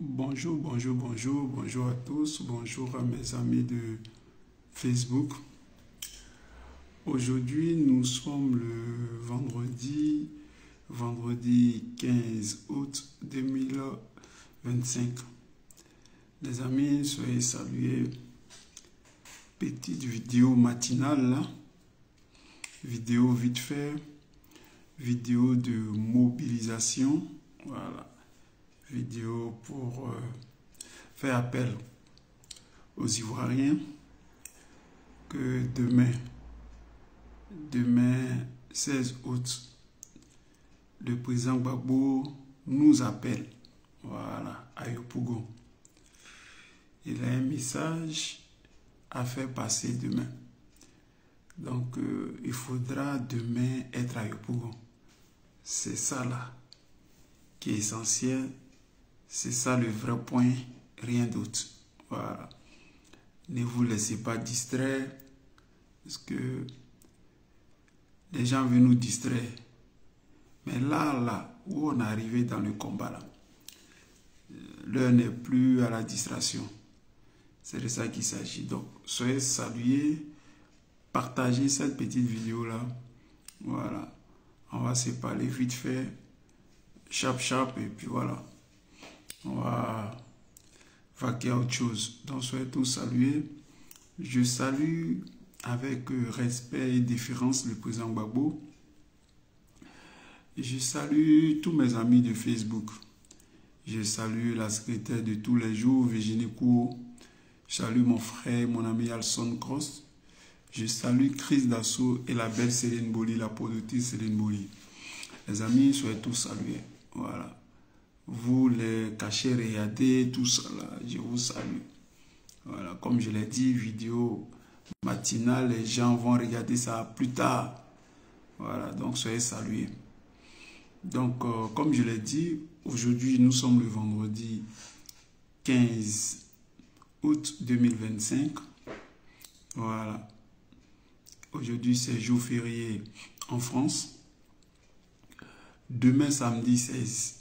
Bonjour, bonjour, bonjour, bonjour à tous, bonjour à mes amis de Facebook. Aujourd'hui, nous sommes le vendredi 15 août 2025. Les amis, soyez salués. Petite vidéo matinale là, vidéo vite fait, vidéo de mobilisation, voilà. Vidéo pour faire appel aux Ivoiriens que demain 16 août, le président Gbagbo nous appelle, voilà, à Yopougon. Il a un message à faire passer demain. Donc, il faudra demain être à Yopougon. C'est ça là qui est essentiel. C'est ça le vrai point, rien d'autre. Voilà. Ne vous laissez pas distraire, parce que les gens veulent nous distraire. Mais là où on est arrivé dans le combat, là, l'heure n'est plus à la distraction. C'est de ça qu'il s'agit. Donc, soyez salués, partagez cette petite vidéo-là. Voilà. On va se parler vite fait, chap, et puis voilà. On va vaquer à autre chose. Donc, soyez tous salués. Je salue avec respect et déférence le président Gbagbo. Je salue tous mes amis de Facebook. Je salue la secrétaire de tous les jours, Virginie Cour. Je salue mon frère, mon ami Alson Cross. Je salue Chris Dassault et la belle Céline Boli, la productrice Céline Boli. Les amis, soyez tous salués. Voilà. Vous les cachez, regardez, tout ça là, je vous salue. Voilà, comme je l'ai dit, vidéo matinale, les gens vont regarder ça plus tard. Voilà, donc soyez salués. Donc, comme je l'ai dit, aujourd'hui, nous sommes le vendredi 15 août 2025. Voilà. Aujourd'hui, c'est jour férié en France. Demain, samedi 16,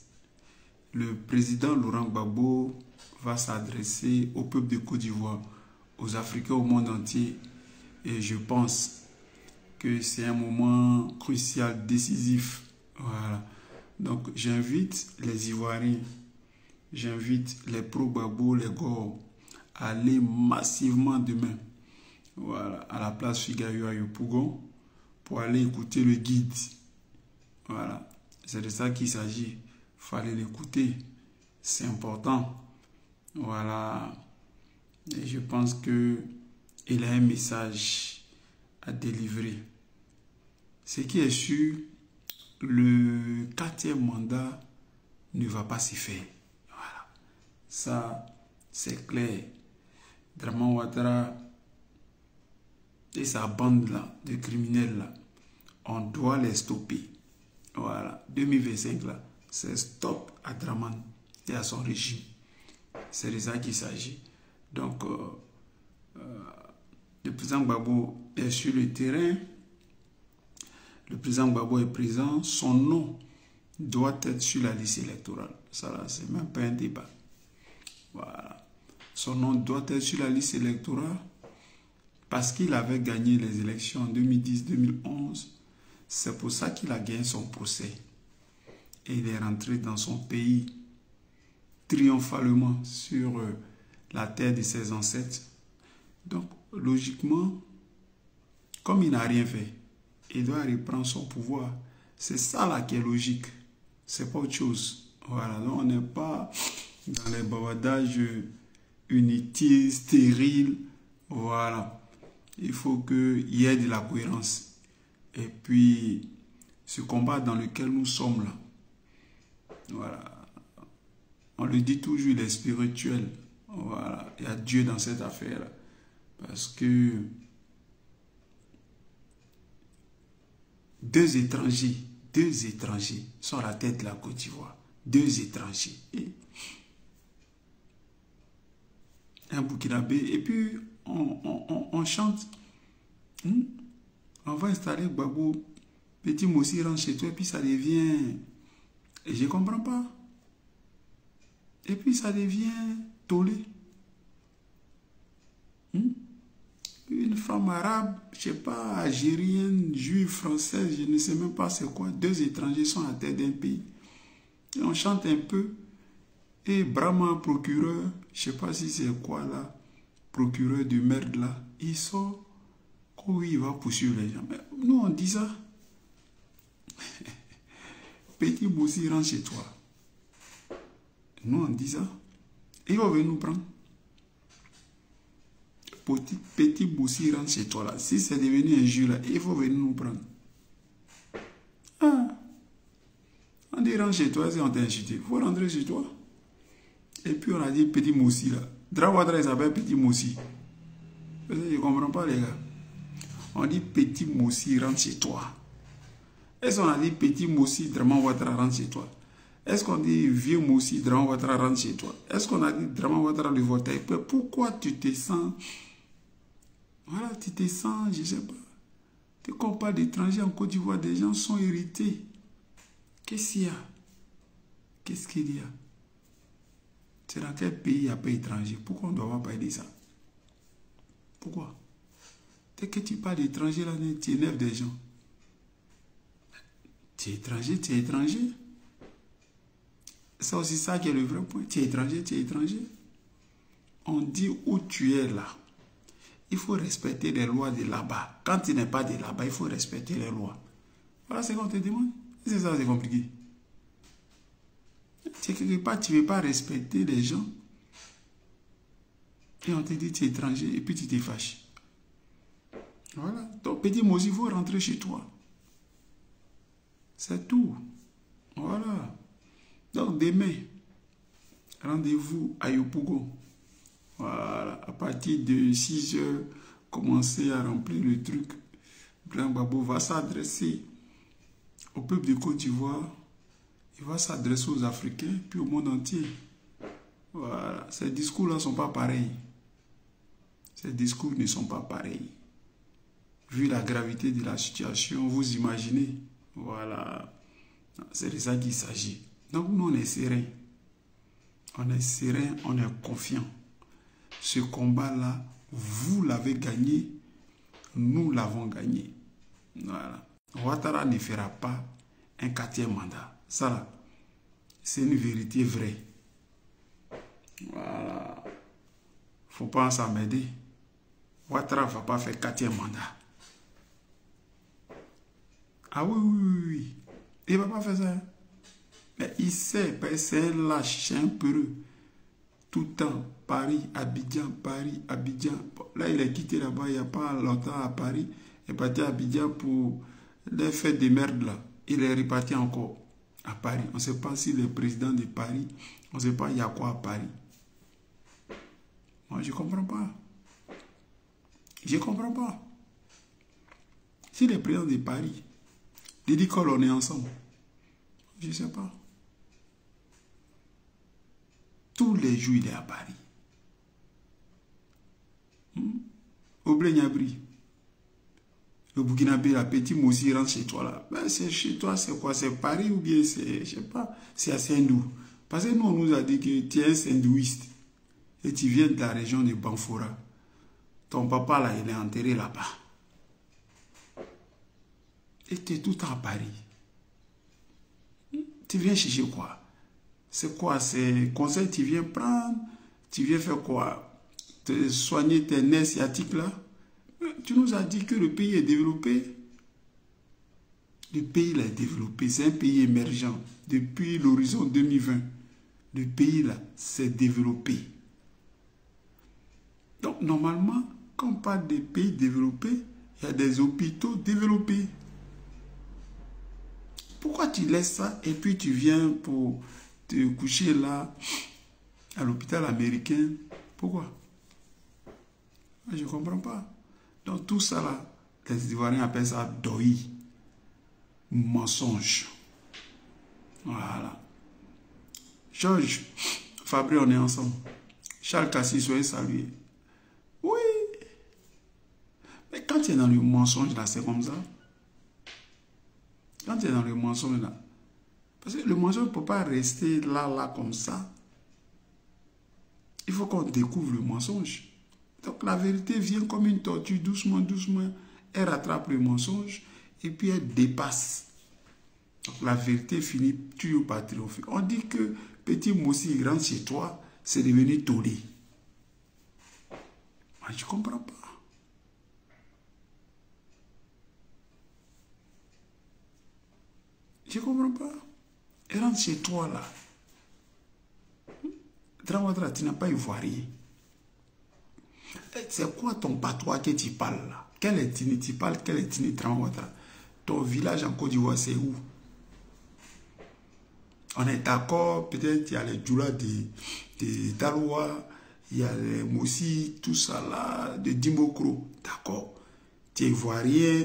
le président Laurent Gbagbo va s'adresser au peuple de Côte d'Ivoire, aux Africains, au monde entier. Et je pense que c'est un moment crucial, décisif. Voilà. Donc, j'invite les Ivoiriens, j'invite les pro-Gbagbo, les Gor, à aller massivement demain, voilà, à la place Figaro à Yopougon, pour aller écouter le guide. Voilà. C'est de ça qu'il s'agit. Il fallait l'écouter. C'est important. Voilà. Et je pense qu'il a un message à délivrer. Ce qui est sûr, le 4e mandat ne va pas s'y faire. Voilà. Ça, c'est clair. Draman Ouattara et sa bande là, de criminels là, on doit les stopper. Voilà, 2025 là, c'est stop à Draman et à son régime. C'est de ça qu'il s'agit. Donc, le président Gbagbo est sur le terrain. Le président Gbagbo est présent. Son nom doit être sur la liste électorale. Ça là, c'est même pas un débat. Voilà. Son nom doit être sur la liste électorale parce qu'il avait gagné les élections en 2010-2011. C'est pour ça qu'il a gagné son procès. Et il est rentré dans son pays triomphalement sur la terre de ses ancêtres. Donc, logiquement, comme il n'a rien fait, il doit reprendre son pouvoir. C'est ça là qui est logique. C'est pas autre chose. Voilà, donc on n'est pas dans les bavardages inutiles, stériles. Voilà. Il faut qu'il y ait de la cohérence. Et puis, ce combat dans lequel nous sommes là, voilà, on le dit toujours, il est spirituel. Voilà, il y a Dieu dans cette affaire. Parce que deux étrangers sont à la tête de la Côte d'Ivoire. 2 étrangers. Un Burkinabé. Et puis, on chante. On va installer Gbagbo. Petit Moussi rentre chez toi et puis ça devient... Et je ne comprends pas. Et puis ça devient tollé. Une femme arabe, je sais pas, algérienne, juive, française, je ne sais même pas c'est quoi. Deux étrangers sont à la tête d'un pays. Et on chante un peu. Et Brahma, procureur, je sais pas si c'est quoi là, procureur de merde là, il sort. Oui, il va poursuivre les gens. Mais nous on dit ça. Petit Moussi, rentre chez toi. Nous on dit ça. Il va venir nous prendre. Petit Moussi, rentre chez toi là. Si c'est devenu un jeu là, il faut venir nous prendre. Ah. On dit rentre chez toi, si on t'a insulté. Il faut rentrer chez toi. Et puis on a dit Petit Moussi là. Drawatra il s'appelle Petit Moussi. Je ne comprends pas les gars. On dit Petit Moussi, rentre chez toi. Est-ce qu'on a dit Petit Moussi, Draman Ouattara, rentre chez toi? Est-ce qu'on dit Vieux Moussi, Draman Ouattara, rentre chez toi? Est-ce qu'on a dit Draman Ouattara, le Voltaire? Pourquoi tu te sens... Voilà, tu te sens, je ne sais pas. Tu ne pas d'étrangers en Côte d'Ivoire, des gens sont irrités. Qu'est-ce qu'il y a? Qu'est-ce qu'il y a? C'est dans quel pays il n'y a pas d'étrangers? Pourquoi on ne doit pas parler de ça? Pourquoi? Dès que tu parles d'étrangers, là, tu énerves des gens. Tu es étranger, tu es étranger. C'est aussi ça qui est le vrai point. Tu es étranger, tu es étranger. On dit où tu es là. Il faut respecter les lois de là-bas. Quand tu n'es pas de là-bas, il faut respecter les lois. Voilà ce qu'on te demande. C'est ça, c'est compliqué. Tu quelque part, tu ne veux pas respecter les gens. Et on te dit tu es étranger et puis tu te fâches. Voilà. Donc, Petit Moussi, il faut rentrer chez toi. C'est tout. Voilà. Donc, demain, rendez-vous à Yopougon. Voilà. À partir de 6 heures, commencez à remplir le truc. Blanc Gbagbo va s'adresser au peuple de Côte d'Ivoire. Il va s'adresser aux Africains, puis au monde entier. Voilà. Ces discours-là ne sont pas pareils. Ces discours ne sont pas pareils. Vu la gravité de la situation, vous imaginez. Voilà. C'est de ça qu'il s'agit. Donc nous, on est serein. On est serein, on est confiant. Ce combat-là, vous l'avez gagné, nous l'avons gagné. Voilà. Ouattara ne fera pas un 4e mandat. Ça là, c'est une vérité vraie. Voilà. Faut pas s'emmerder. Ouattara ne va pas faire 4e mandat. Ah oui, oui, oui, oui. Il ne va pas faire ça. Hein? Mais il sait, c'est un lâche, c'est un peureux. Tout le temps, Paris, Abidjan, Paris, Abidjan. Bon, là, il est quitté là-bas, il n'y a pas longtemps à Paris. Il est parti à Abidjan pour les fêtes de merde là. Il est reparti encore à Paris. On ne sait pas s'il est président de Paris. On ne sait pas il y a quoi à Paris. Moi, je ne comprends pas. Je ne comprends pas. S'il est président de Paris, il dit qu'on est ensemble. Je ne sais pas. Tous les jours, il est à Paris. Au Blé-Niabri. Le Burkinabé, la Petit Moussi rentre chez toi là. Ben, c'est chez toi, c'est quoi? C'est Paris ou bien c'est, je sais pas, c'est à Saint-Dou. Parce que nous, on nous a dit que tu es un Saint-Douiste. Et tu viens de la région de Banfora. Ton papa là, il est enterré là-bas. Et tu es tout le temps à Paris. Tu viens chercher quoi? C'est quoi? C'est conseil tu viens prendre? Tu viens faire quoi? Te soigner tes nerfs sciatiques là? Tu nous as dit que le pays est développé. Le pays là est développé. C'est un pays émergent. Depuis l'horizon 2020, le pays là s'est développé. Donc normalement, quand on parle des pays développés, il y a des hôpitaux développés. Pourquoi tu laisses ça et puis tu viens pour te coucher là à l'hôpital américain? Pourquoi? Je ne comprends pas. Donc tout ça là, les Ivoiriens appellent ça doi. Mensonge. Voilà. Georges, Fabri, on est ensemble. Charles Cassis, soyez salués. Oui. Mais quand tu es dans le mensonge là, c'est comme ça. Quand tu es dans le mensonge là, parce que le mensonge ne peut pas rester là comme ça. Il faut qu'on découvre le mensonge. Donc la vérité vient comme une tortue, doucement, doucement. Elle rattrape le mensonge et puis elle dépasse. Donc la vérité finit toujours par triompher. On dit que petit Moussi rentre chez toi, c'est devenu tollé. Moi, je ne comprends pas. Je ne comprends pas. Elle rentre chez toi là. Dramatra, tu n'as pas ivoirien. C'est quoi ton patois que tu parles là? Quel ethnie tu parles? Quelle ethnie Dramatra? Ton village en Côte d'Ivoire, c'est où? On est d'accord, peut-être il y a les Djoula de Daloa, il y a les Moussi, tout ça là, de Dimokro. D'accord. Tu es ivoirien,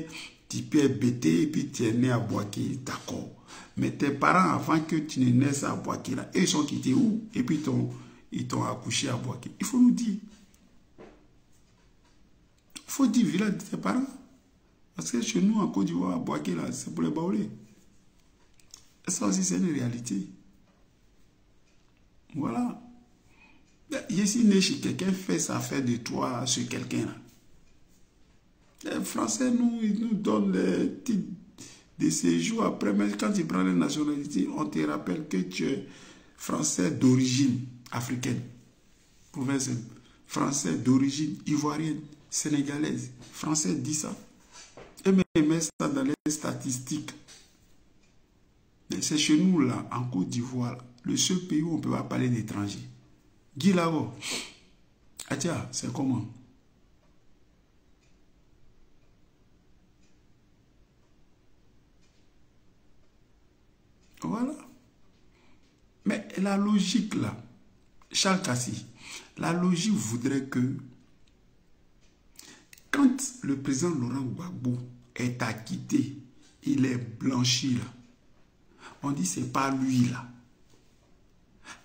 tu peux être bêté et puis tu es né à Boaké. D'accord. Mais tes parents, avant que tu ne naisses à Boaké, là, ils sont quittés où? Et puis ils t'ont accouché à Boaké. Il faut nous dire. Il faut dire village de tes parents. Parce que chez nous, en Côte d'Ivoire, à Boaké, là, c'est pour les baoulés. Ça aussi, c'est une réalité. Voilà. Je suis né chez quelqu'un, fait ça fait de toi sur quelqu'un. Les Français ils nous donnent les titres de séjour après, mais quand tu prends la nationalité, on te rappelle que tu es Français d'origine africaine. Provincial. Français d'origine ivoirienne, sénégalaise. Français dit ça. Et même ils mettent ça dans les statistiques. Mais c'est chez nous, là, en Côte d'Ivoire, le seul pays où on ne peut pas parler d'étrangers. Guy Lavo. Ah tiens, c'est comment? Voilà. Mais la logique, là, Charles Cassi, la logique voudrait que quand le président Laurent Gbagbo est acquitté, il est blanchi, là. On dit c'est pas lui là.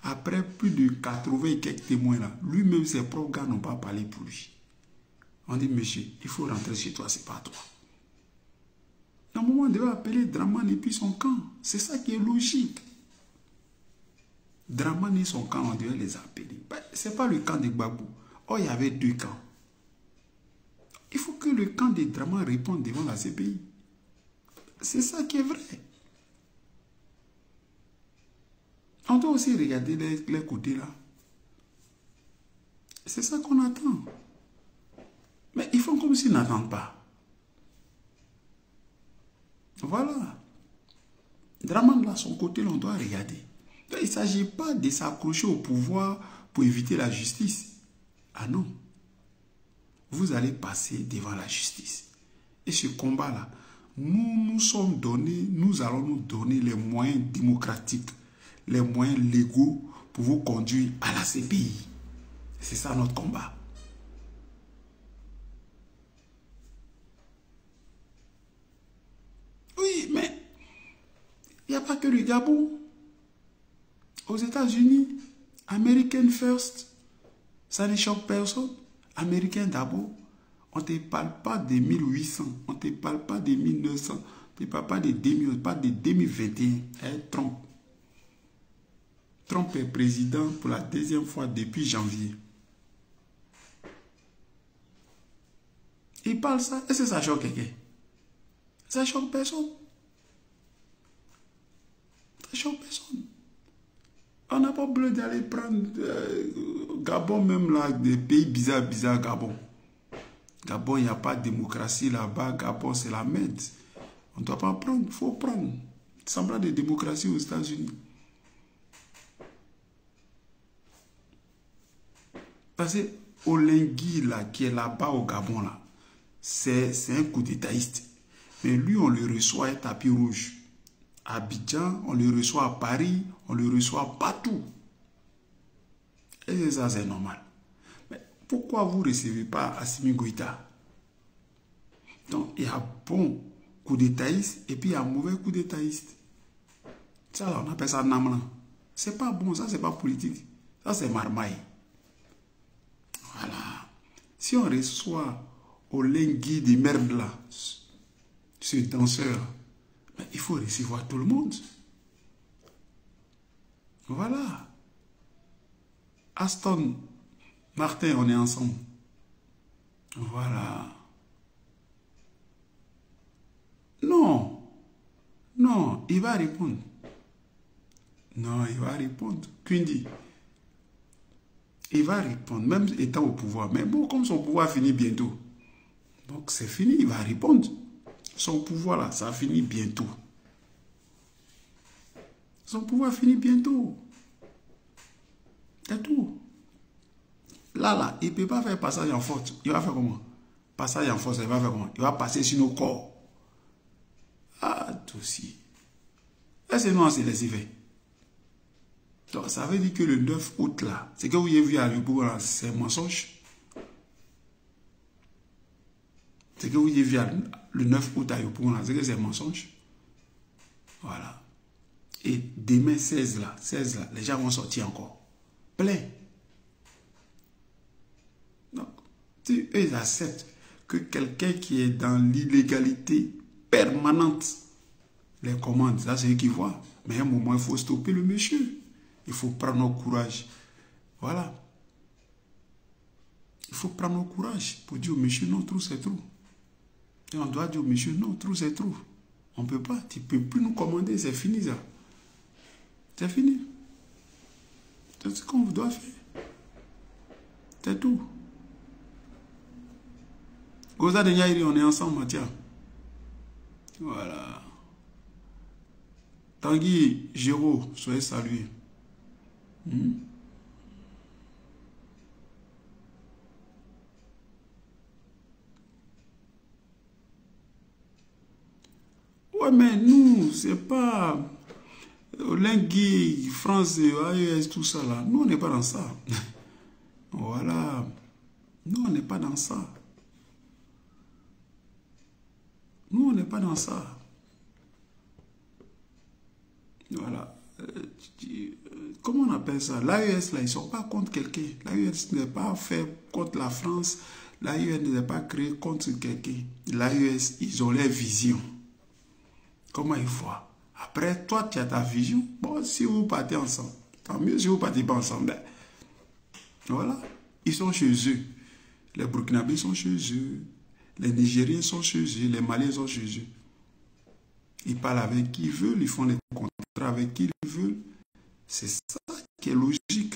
Après plus de 80 et quelques témoins là, lui-même ses propres gars n'ont pas parlé pour lui. On dit monsieur, il faut rentrer chez toi, c'est pas toi. À un moment, on devait appeler Dramane et puis son camp. C'est ça qui est logique. Dramane et son camp, on devait les appeler. C'est pas le camp de Gbagbo. Oh, il y avait deux camps. Il faut que le camp de Dramane réponde devant la CPI. C'est ça qui est vrai. On doit aussi regarder les côtés là. C'est ça qu'on attend. Mais ils font comme s'ils n'attendent pas. Voilà. Dramane, là, son côté, on doit regarder. Il ne s'agit pas de s'accrocher au pouvoir pour éviter la justice. Ah non. Vous allez passer devant la justice. Et ce combat-là, nous allons nous donner les moyens démocratiques, les moyens légaux pour vous conduire à la CPI. C'est ça notre combat. Oui, mais il n'y a pas que le Gabon. Aux États-Unis, American First, ça ne choque personne. Américain d'abord, on ne te parle pas de 1800, on ne te parle pas de 1900, on ne te parle pas de 2000, pas de 2021. Trump. Trump est président pour la deuxième fois depuis janvier. Il parle ça, est-ce que ça choque quelqu'un? Ça choque personne. Ça choque personne. On n'a pas besoin d'aller prendre Gabon, même là, des pays bizarres, Gabon. Gabon, il n'y a pas de démocratie là-bas. Gabon, c'est la merde. On ne doit pas prendre, il faut prendre. Semblant de démocratie aux États-Unis. Parce que Olengui, là, qui est là-bas au Gabon, là, c'est un coup d'étaïste. Mais lui, on le reçoit à tapis rouge. À Abidjan, on le reçoit à Paris, on le reçoit partout. Et ça, c'est normal. Mais pourquoi vous ne recevez pas Assimi Goïta? Donc, il y a bon coup d'étaïste et puis il y a mauvais coup d'étaïste. Ça, on appelle ça Namlan. C'est pas bon, ça, c'est pas politique. Ça, c'est marmaille. Voilà. Si on reçoit Olengui de merde là, ce danseur, mais il faut recevoir tout le monde. Voilà. Aston Martin, on est ensemble. Voilà. Non. Non, il va répondre. Non, il va répondre. Kundi. Il va répondre, même étant au pouvoir. Mais bon, comme son pouvoir finit bientôt. Donc c'est fini, il va répondre. Son pouvoir là, ça finit bientôt. Son pouvoir finit bientôt. C'est tout. Là, il ne peut pas faire passage en force. Il va faire comment? Passage en force, il va faire comment? Il va passer sur nos corps. Ah, tout aussi. Est-ce que nous, on s'est laissé faire? Donc, ça veut dire que le 9 août, là, c'est que vous avez vu à Lubourg, c'est un mensonge. C'est que vous avez vu le 9 août à Lubourg, c'est que c'est un mensonge. Voilà. Et demain, 16 là, les gens vont sortir encore. Plein. Donc, si eux, ils acceptent que quelqu'un qui est dans l'illégalité permanente les commande, ça c'est eux qui voient. Mais à un moment, il faut stopper le monsieur. Il faut prendre au courage. Voilà. Il faut prendre au courage pour dire au monsieur, non, trop c'est trop. Et on doit dire au monsieur, non, trop c'est trop. On ne peut pas. Tu ne peux plus nous commander. C'est fini ça. C'est fini. C'est ce qu'on doit faire. C'est tout. Goza de Nyairi, on est ensemble, tiens. Voilà. Tanguy, Géraud, soyez salués. Ouais, mais nous, c'est pas Lingui, France, AES, tout ça là. Nous, on n'est pas dans ça. Voilà. Nous, on n'est pas dans ça. Nous, on n'est pas dans ça. Voilà. Comment on appelle ça? L'AES, là, ils ne sont pas contre quelqu'un. L'AES n'est pas fait contre la France. L'AES n'est pas créé contre quelqu'un. L'AES, ils ont leur vision. Comment ils voient? Après, toi, tu as ta vision. Bon, si vous partez ensemble, tant mieux. Si vous ne partez pas ensemble, ben, voilà. Ils sont chez eux. Les Burkinabés sont chez eux. Les Nigériens sont chez eux. Les Maliens sont chez eux. Ils parlent avec qui ils veulent. Ils font les contrats avec qui ils veulent. C'est ça qui est logique.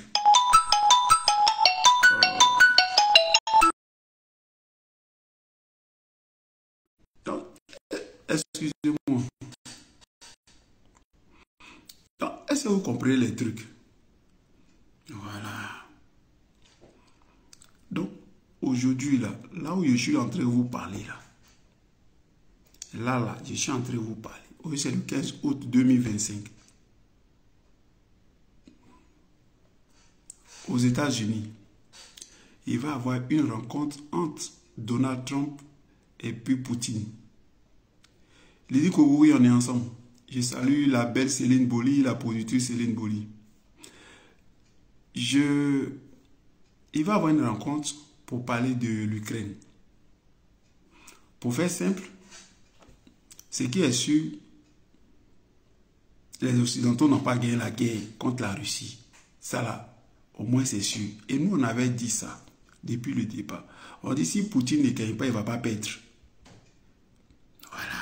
Donc, excusez-moi. Est-ce que vous comprenez les trucs? Voilà. Donc, aujourd'hui, là où je suis en train de vous parler, là, je suis en train de vous parler. Aujourd'hui, c'est le 15 août 2025. Aux États-Unis, il va y avoir une rencontre entre Donald Trump et puis Poutine. Il dit que oui, on est ensemble. Je salue la belle Céline Boli, la productrice Céline Boli. Il va y avoir une rencontre pour parler de l'Ukraine. Pour faire simple, ce qui est sûr, les Occidentaux n'ont pas gagné la guerre contre la Russie. Ça là, au moins c'est sûr. Et nous, on avait dit ça depuis le départ. On dit si Poutine ne gagne pas, il ne va pas perdre. Voilà.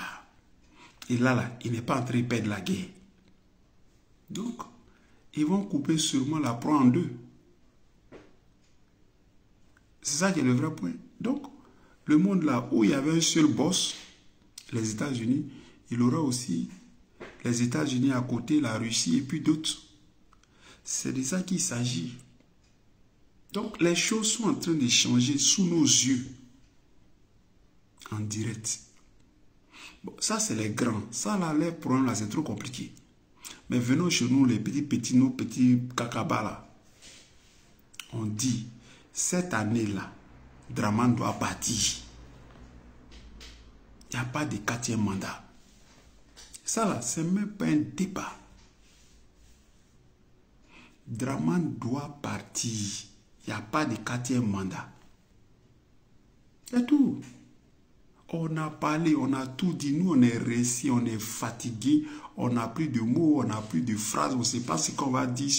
Et là, il n'est pas en train de perdre la guerre. Donc, ils vont couper sûrement la proie en deux. C'est ça qui est le vrai point. Donc, le monde là où il y avait un seul boss, les États-Unis, il y aura aussi les États-Unis à côté, la Russie et puis d'autres. C'est de ça qu'il s'agit. Donc, les choses sont en train de changer sous nos yeux. En direct. Bon, ça, c'est les grands. Ça, là, les problèmes, là, c'est trop compliqué. Mais venons chez nous, les petits, nos petits cacabas, là. On dit, cette année-là, Draman doit partir. Il n'y a pas de 4e mandat. Ça, là, c'est même pas un débat. Draman doit partir. Il n'y a pas de 4e mandat. C'est tout. On a parlé, on a tout dit. Nous, on est réussi, on est fatigué. On n'a plus de mots, on n'a plus de phrases. On ne sait pas ce qu'on va dire.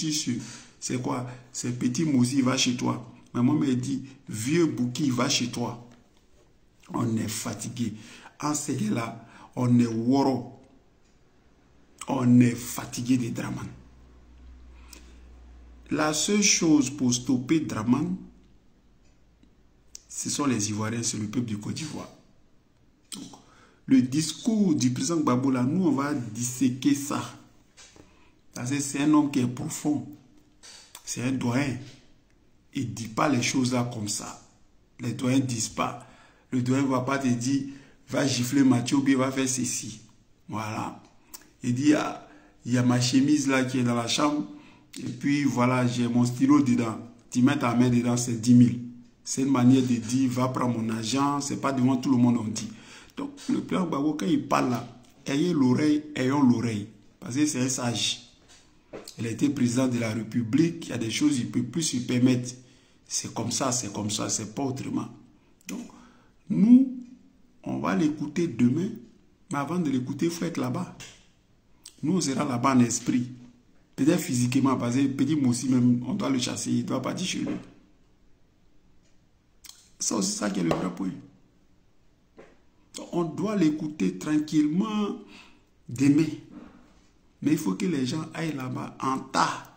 C'est quoi? C'est petit Mousi, va chez toi. Mais moi, il dit, vieux Bouki, va chez toi. On est fatigué. En ce là, on est woro. On est fatigué des Draman. La seule chose pour stopper Draman, ce sont les Ivoiriens, c'est le peuple du Côte d'Ivoire. Le discours du président Gbagbo, là, nous, on va disséquer ça. Parce que c'est un homme qui est profond. C'est un doyen. Il ne dit pas les choses là comme ça. Les doyens ne disent pas. Le doyen ne va pas te dire, va gifler Mathieu, il va faire ceci. Voilà. Il dit, il y a ma chemise là qui est dans la chambre. Et puis voilà, j'ai mon stylo dedans. Tu mets ta main dedans, c'est 10 000. C'est une manière de dire, va prendre mon argent. Ce n'est pas devant tout le monde on dit. Donc, le président Gbagbo, quand il parle là, ayez l'oreille, ayons l'oreille. Parce que c'est un sage. Il a été président de la République. Il y a des choses qu'il ne peut plus se permettre. C'est comme ça, c'est pas autrement. Donc, nous, on va l'écouter demain. Mais avant de l'écouter, il faut être là-bas. Nous, on sera là-bas en esprit. Peut-être physiquement, parce que petit Moussi, même, on doit le chasser. Il doit partir chez lui. C'est aussi ça qui est le vrai point. On doit l'écouter tranquillement demain. Mais il faut que les gens aillent là-bas en tas.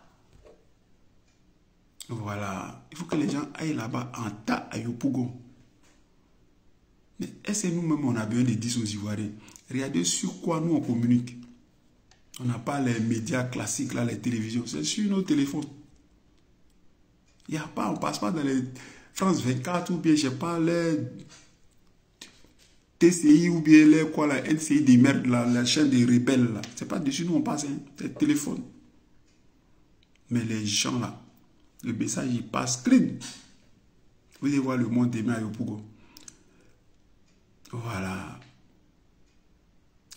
Voilà. Il faut que les gens aillent là-bas en tas à Yopougon. Mais est-ce que nous-mêmes, on a besoin de dire aux Ivoiriens? Regardez sur quoi nous, on communique. On n'a pas les médias classiques, là, les télévisions. C'est sur nos téléphones. Il n'y a pas, on ne passe pas dans les France 24 ou bien, je sais pas, les TCI ou bien les quoi, la NCI des merdes, la chaîne des rebelles, là. C'est pas dessus, nous, on passe, hein, c'est téléphone. Mais les gens, là, le message, il passe clean. Vous allez voir le monde demain à Yopougon. Voilà.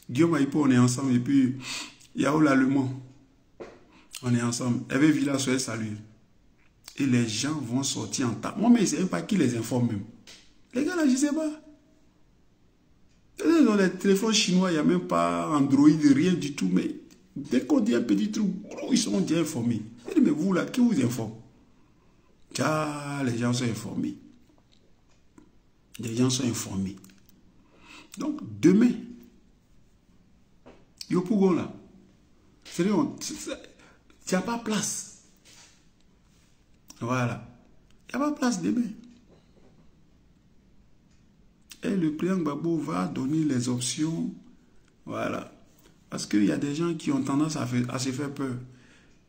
Guillaume Aïpo, on est ensemble. Et puis, Yaoula Allemand, on est ensemble. Hervé Villa, soyez salués. Et les gens vont sortir en tas. Moi, mais je ne sais pas qui les informe même. Les gars, là, je ne sais pas. Dans les téléphones chinois, il n'y a même pas Android, rien du tout. Mais dès qu'on dit un petit truc, ils sont déjà informés. Je dis, mais vous, là, qui vous informe? Tiens, les gens sont informés. Les gens sont informés. Donc, demain, Yopougon, là, tu n'as pas place. Voilà. Il n'y a pas place demain. Et le président Gbagbo va donner les options. Voilà. Parce qu'il y a des gens qui ont tendance à se faire peur.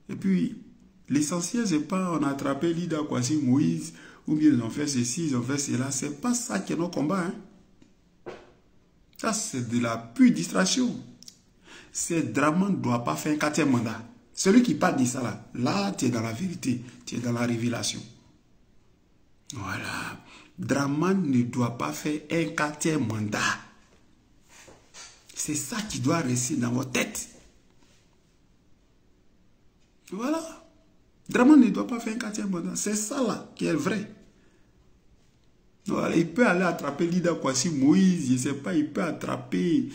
Et puis, l'essentiel, ce n'est pas on a attrapé Lida Kwasi Moïse, ou bien ils ont fait ceci, ils ont fait cela. Ce n'est pas ça qui est notre combat. Hein. Ça, c'est de la pure distraction. Ce Draman ne doit pas faire un 4e mandat. Celui qui parle de ça, là, tu es dans la vérité, tu es dans la révélation. Voilà. Draman ne doit pas faire un 4e mandat. C'est ça qui doit rester dans votre tête. Voilà. Draman ne doit pas faire un 4e mandat. C'est ça là qui est vrai. Voilà. Il peut aller attraper Lida Kwasi Moïse, je ne sais pas, il peut attraper,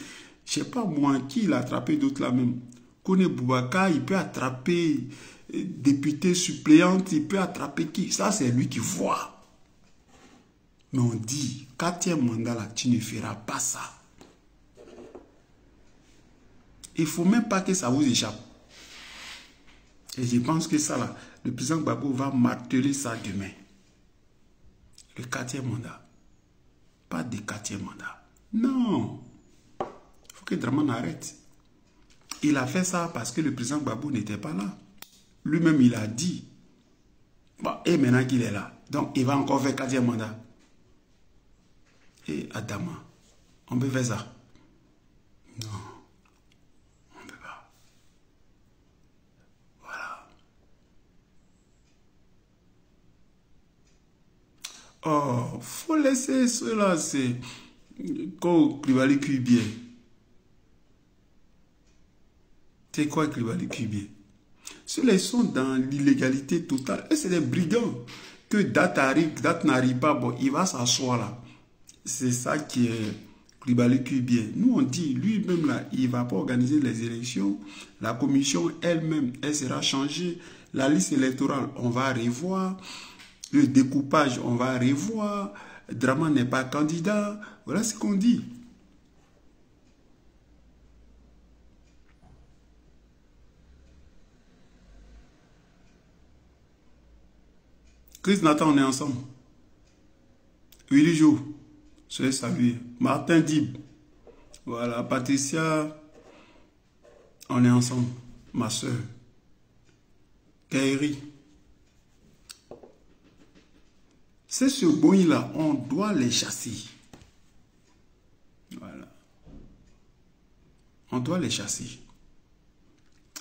je ne sais pas moi qui il a attrapé d'autres là même. Kone Boubaka, il peut attraper député suppléante, il peut attraper qui? Ça c'est lui qui voit. Mais on dit, 4e mandat là, tu ne feras pas ça. Il ne faut même pas que ça vous échappe. Et je pense que ça là, le président Gbagbo va marteler ça demain. Le 4e mandat. Pas de 4e mandat. Non. Il faut que Draman arrête. Il a fait ça parce que le président Gbagbo n'était pas là. Lui-même, il a dit. Bon, et maintenant qu'il est là. Donc, il va encore faire 4e mandat. Et Adama, on peut faire ça? Non. On ne peut pas. Voilà. Oh, faut laisser cela, c'est quand Kribali cuit bien. C'est quoi Kribali cuit bien? Ceux-là sont dans l'illégalité totale. Et c'est des brigands. Que date arrive, date n'arrive pas, bon, il va s'asseoir là. C'est ça qui est Kribali cuit bien. Nous, on dit, lui-même là, il ne va pas organiser les élections. La commission elle-même, elle sera changée. La liste électorale, on va revoir. Le découpage, on va revoir. Draman n'est pas candidat. Voilà ce qu'on dit. Chris Nathan, on est ensemble. Willy Jo, soyez salués. Martin Dib. Voilà, Patricia, on est ensemble. Ma soeur. Kairi. C'est ce boy-là, on doit les chasser. Voilà. On doit les chasser.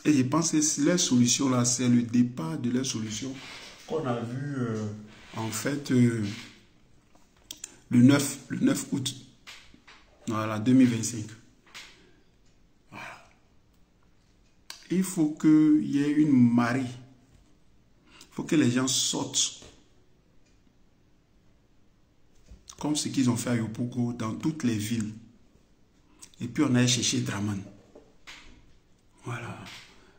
Et je pense que leur solution là, c'est le départ de leur solution qu'on a vu en fait le 9 août. Voilà, 2025. Voilà. Il faut qu'il y ait une marée. Il faut que les gens sortent. Comme ce qu'ils ont fait à Yopougo dans toutes les villes. Et puis on a cherché Draman. Voilà.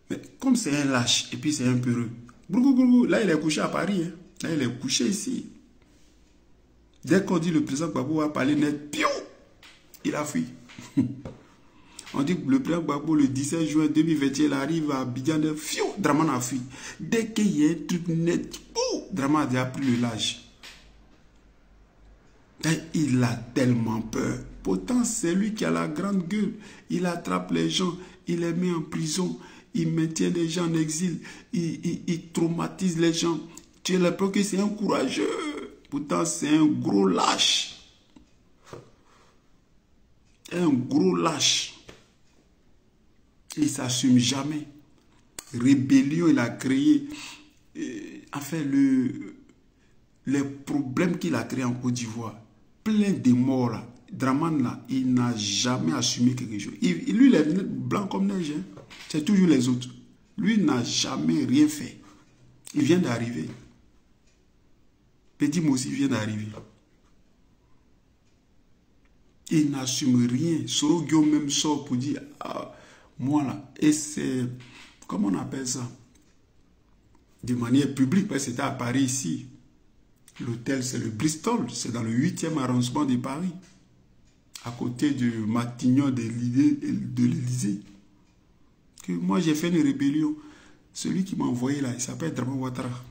Mais comme c'est un lâche et puis c'est un peureux. Là il est couché à Paris. Hein. Là il est couché ici. Dès qu'on dit le président Gbagbo va parler net, piou, il a fui. On dit que le président Gbagbo le 17 juin 2021 il arrive à Abidjan, fiou, Draman a fui. Dès qu'il y a un truc net, Draman a déjà pris le lâche. Il a tellement peur. Pourtant, c'est lui qui a la grande gueule. Il attrape les gens, il les met en prison, il maintient les gens en exil, il traumatise les gens. Tu as l'impression que c'est un courageux. Pourtant, c'est un gros lâche. Un gros lâche. Il ne s'assume jamais. Rébellion, il a créé. Enfin, les problèmes qu'il a créés en Côte d'Ivoire. Plein de morts là. Draman là, il n'a jamais assumé quelque chose. Lui, il est blanc comme neige. Hein. C'est toujours les autres. Lui n'a jamais rien fait. Il vient d'arriver. Petit Moussi vient d'arriver. Il n'assume rien. Soro Guillaume même sort pour dire, ah, moi là, et c'est, comment on appelle ça? De manière publique, parce que c'était à Paris ici. L'hôtel, c'est le Bristol, c'est dans le 8e arrondissement de Paris, à côté du Matignon de l'Élysée. Moi, j'ai fait une rébellion. Celui qui m'a envoyé là, il s'appelle Draman Ouattara.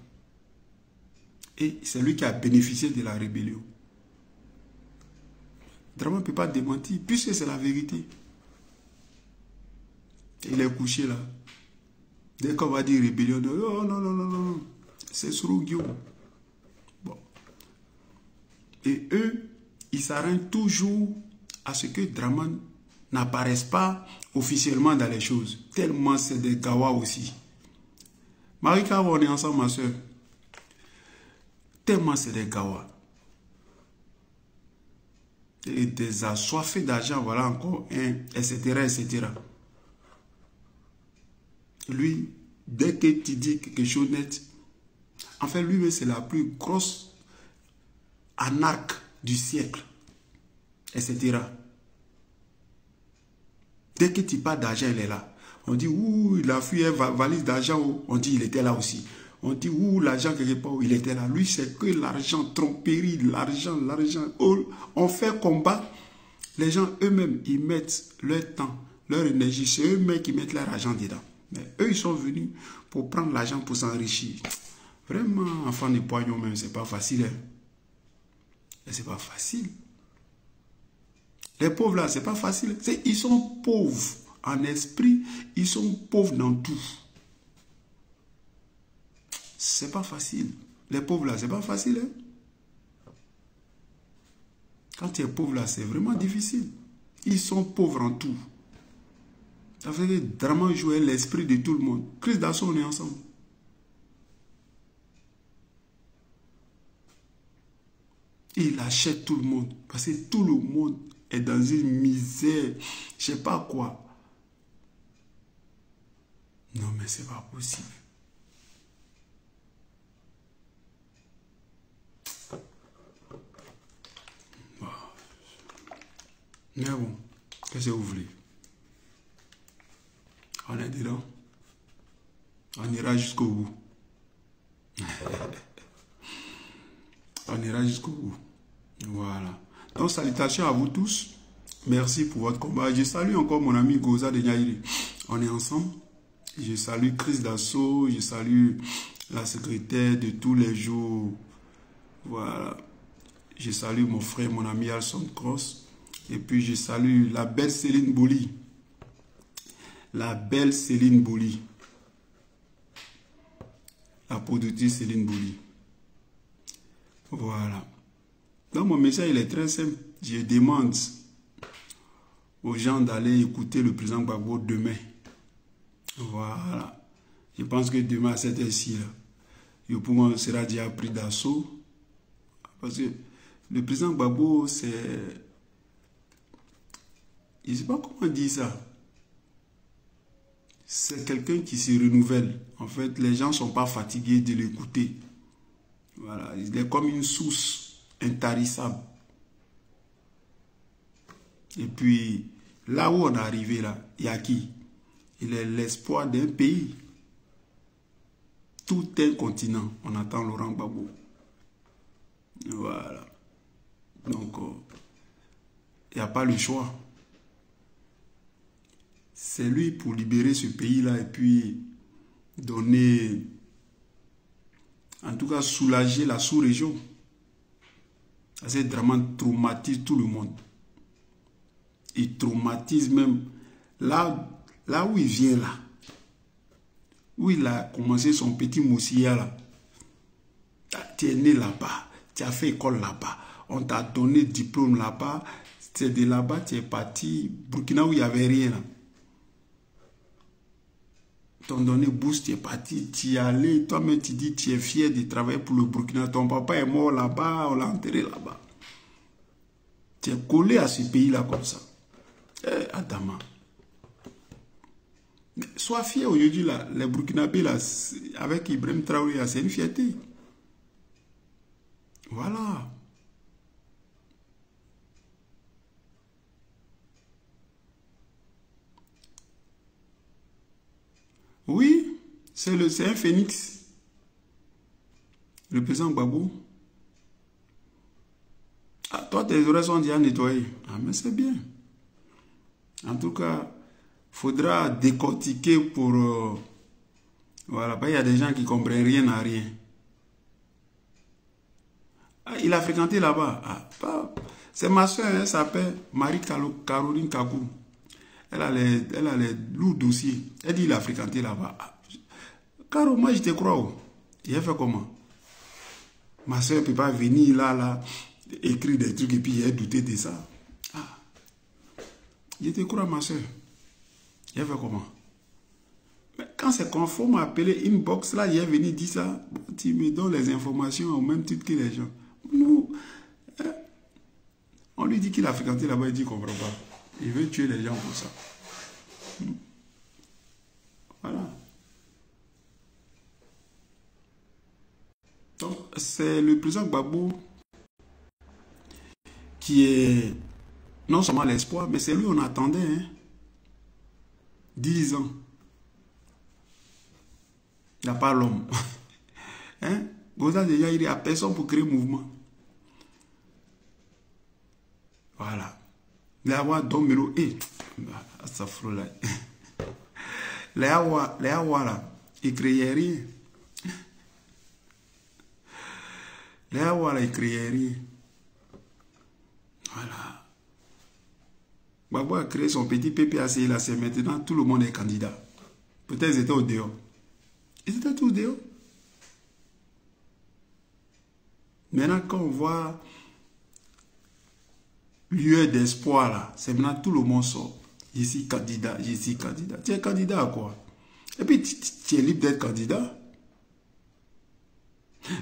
Et c'est lui qui a bénéficié de la rébellion. Draman ne peut pas démentir, puisque c'est la vérité. Il est couché là. Dès qu'on va dire rébellion, oh non, non, non, non, c'est Soro Guillaume. Et eux, ils s'arrêtent toujours à ce que Draman n'apparaisse pas officiellement dans les choses. Tellement c'est des gawa aussi. Marika, on est ensemble, ma soeur. Tellement c'est des gawa. Et des assoiffés d'argent, voilà encore un, etc., etc. Lui, dès que tu dis quelque chose net, en fait, lui, c'est la plus grosse anarque du siècle, etc. Dès que tu parles d'argent, il est là. On dit, ouh, il a fui une valise d'argent. On dit, il était là aussi. On dit, ouh, l'argent quelque part, il était là. Lui, c'est que l'argent, tromperie, l'argent, l'argent. On fait combat. Les gens eux-mêmes, ils mettent leur temps, leur énergie. C'est eux-mêmes qui mettent leur argent dedans. Mais eux, ils sont venus pour prendre l'argent pour s'enrichir. Vraiment, enfant de poignons même, c'est pas facile. Hein? C'est pas facile. Les pauvres là, c'est pas facile. Ils sont pauvres en esprit, ils sont pauvres dans tout. C'est pas facile. Les pauvres là, c'est pas facile. Hein? Quand tu es pauvre là, c'est vraiment difficile. Ils sont pauvres en tout. Ça fait que Draman jouer l'esprit de tout le monde. Chris Dasson, on est ensemble. Il achète tout le monde. Parce que tout le monde est dans une misère. Je ne sais pas quoi. Non, mais c'est pas possible. Bon. Mais bon, qu'est-ce que vous voulez? On est dedans. On ira jusqu'au bout. On ira jusqu'au bout. Voilà. Donc, salutations à vous tous. Merci pour votre combat. Je salue encore mon ami Goza de Nyaïri. On est ensemble. Je salue Chris Dassault. Je salue la secrétaire de tous les jours. Voilà. Je salue mon frère, mon ami Alson Cross. Et puis, je salue la belle Céline Bouli. La belle Céline Bouli. La productrice Céline Bouli. Voilà. Donc, mon message, il est très simple. Je demande aux gens d'aller écouter le président Gbagbo demain. Voilà. Je pense que demain, à cette heure-ci, le pouvoir sera déjà pris d'assaut. Parce que le président Gbagbo, c'est... Je ne sais pas comment dire ça. C'est quelqu'un qui se renouvelle. En fait, les gens ne sont pas fatigués de l'écouter. Voilà. Il est comme une source intarissable. Et puis, là où on est arrivé, là, il y a qui? Il est l'espoir d'un pays. Tout un continent. On attend Laurent Gbagbo. Voilà. Donc, il n'y a pas le choix. C'est lui pour libérer ce pays-là et puis donner, en tout cas soulager la sous-région. C'est vraiment traumatise tout le monde. Il traumatise même là où il vient là. Où il a commencé son petit moussia là. Tu es né là-bas. Tu as fait école là-bas. On t'a donné diplôme là-bas. C'est de là-bas tu es parti. Burkina où il n'y avait rien là. T'ont donné bourse, tu es parti, tu y es allé, toi-même tu dis tu es fier de travailler pour le Burkina, ton papa est mort là-bas, on l'a enterré là-bas. Tu es collé à ce pays-là comme ça. Adama. Sois fier aujourd'hui, là, les Burkinabés, là, avec Ibrahim Traoré, c'est une fierté. Voilà. Oui, c'est un phénix. Le président Gbagbo. Ah, toi, tes oreilles sont déjà nettoyées. Ah, mais c'est bien. En tout cas, il faudra décortiquer pour... voilà, il y a des gens qui ne comprennent rien à rien. Ah, il a fréquenté là-bas. Ah, c'est ma soeur, elle s'appelle Marie-Caroline Kakou. Elle a les lourds dossiers. Elle dit qu'il a fréquenté là-bas. Ah, Caro, moi je te crois. Il a fait comment? Ma soeur ne peut pas venir là, écrire des trucs et puis il a douté de ça. Ah, je te crois, ma soeur. Il a fait comment? Mais quand c'est conforme à appeler inbox, là, il est venu dire ça. Bon, tu me donnes les informations au même titre que les gens. Nous, on lui dit qu'il a fréquenté là-bas, il dit qu'il ne comprend pas. Il veut tuer les gens pour ça. Voilà. Donc, c'est le président Gbagbo qui est non seulement l'espoir, mais c'est lui on attendait. Hein, 10 ans. Il n'y a pas l'homme. Hein? Goza déjà, il n'y a personne pour créer mouvement. Voilà. Les Awa Domino. Ça frôle là. Les Awa là, ils ne créaient rien. Les Awa là, ils ne créaient rien. Voilà. Gbagbo a créé son petit PPAC là, c'est maintenant tout le monde est candidat. Peut-être ils étaient au dehors. Ils étaient tous dehors. Maintenant, quand on voit lieu d'espoir là, c'est maintenant tout le monde sort. Je suis candidat, je suis candidat. Tu es candidat à quoi? Et puis tu es libre d'être candidat.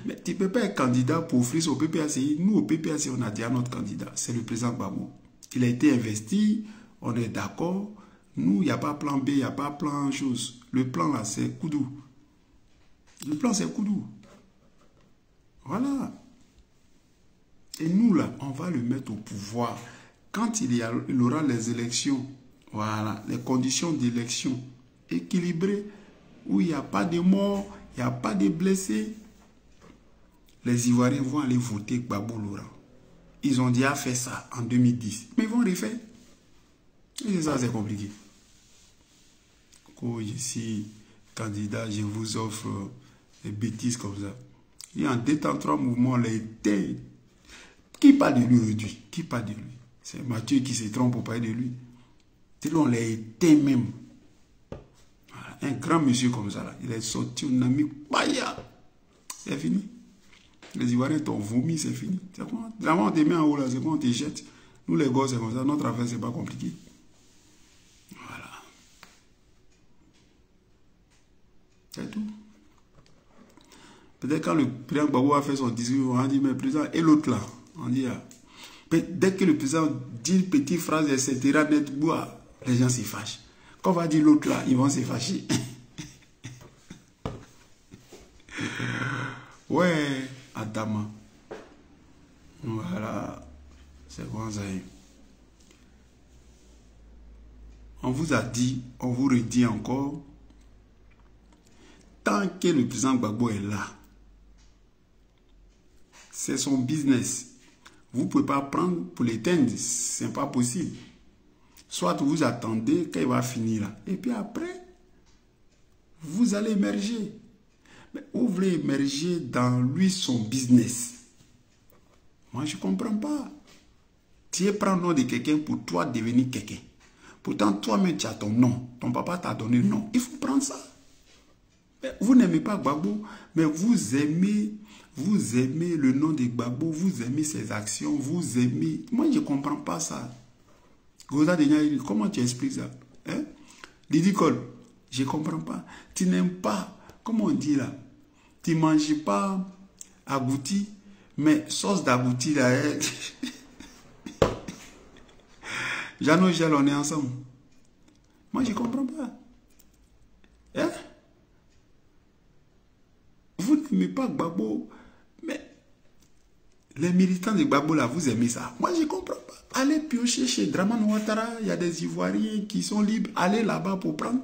Mais tu ne peux pas être candidat pour offrir au PPACI. Nous, au PPACI, on a déjà notre candidat. C'est le président Gbagbo. Il a été investi, on est d'accord. Nous, il n'y a pas plan B, il n'y a pas plan chose. Le plan là, c'est Koudou. Le plan, c'est Koudou. Voilà. Et nous, là, on va le mettre au pouvoir. Quand il aura les élections, voilà, les conditions d'élection équilibrées, où il n'y a pas de morts, il n'y a pas de blessés, les Ivoiriens vont aller voter Gbagbo Laurent. Ils ont déjà fait ça en 2010. Mais ils vont refaire. Et ça, c'est compliqué. Quand je suis candidat, je vous offre des bêtises comme ça. Et en 2 temps, 3 mouvements, les têtes. Qui parle de lui aujourd'hui? Qui parle de lui? C'est Mathieu qui se trompe pour parler de lui. C'est lui, on l'a été même. Voilà. Un grand monsieur comme ça, là, il est sorti, on a mis Paya. C'est fini. Les Ivoiriens t'ont vomi, c'est fini. C'est quoi? D'abord, on te met en haut là, c'est quoi? On te jette. Nous, les gosses, c'est comme ça. Notre affaire, c'est pas compliqué. Voilà. C'est tout. Peut-être quand le président Gbagbo a fait son discours, on a dit, mais président, et l'autre là? On dit, ah. Dès que le président dit une petite phrase, etc., net bois, les gens se fâchent. Quand on va dire l'autre là, ils vont se fâcher. Ouais, Adama. Voilà. C'est bon, ça y est. On vous a dit, on vous redit encore, tant que le président Gbagbo est là, c'est son business. Vous ne pouvez pas prendre pour l'éteindre, ce n'est pas possible. Soit vous attendez qu'il va finir là. Et puis après, vous allez émerger. Mais vous voulez émerger dans lui son business. Moi, je ne comprends pas. Tu prends le nom de quelqu'un pour toi devenir quelqu'un. Pourtant, toi-même, tu as ton nom. Ton papa t'a donné le nom. Il faut prendre ça. Mais vous n'aimez pas Gbagbo, mais vous aimez le nom de Gbagbo, vous aimez ses actions, vous aimez... Moi, je ne comprends pas ça. Goza de Niaïli, comment tu expliques ça? Hein? Didi Cole, je ne comprends pas. Tu n'aimes pas, comment on dit là? Tu ne manges pas agouti, mais sauce d'agouti là... Jeannot Gel, on est ensemble. Moi, je ne comprends pas. Hein? Vous n'aimez pas Gbagbo, mais les militants de Gbagbo là, vous aimez ça. Moi, je ne comprends pas. Allez piocher chez Draman Ouattara, il y a des Ivoiriens qui sont libres. Allez là-bas pour prendre.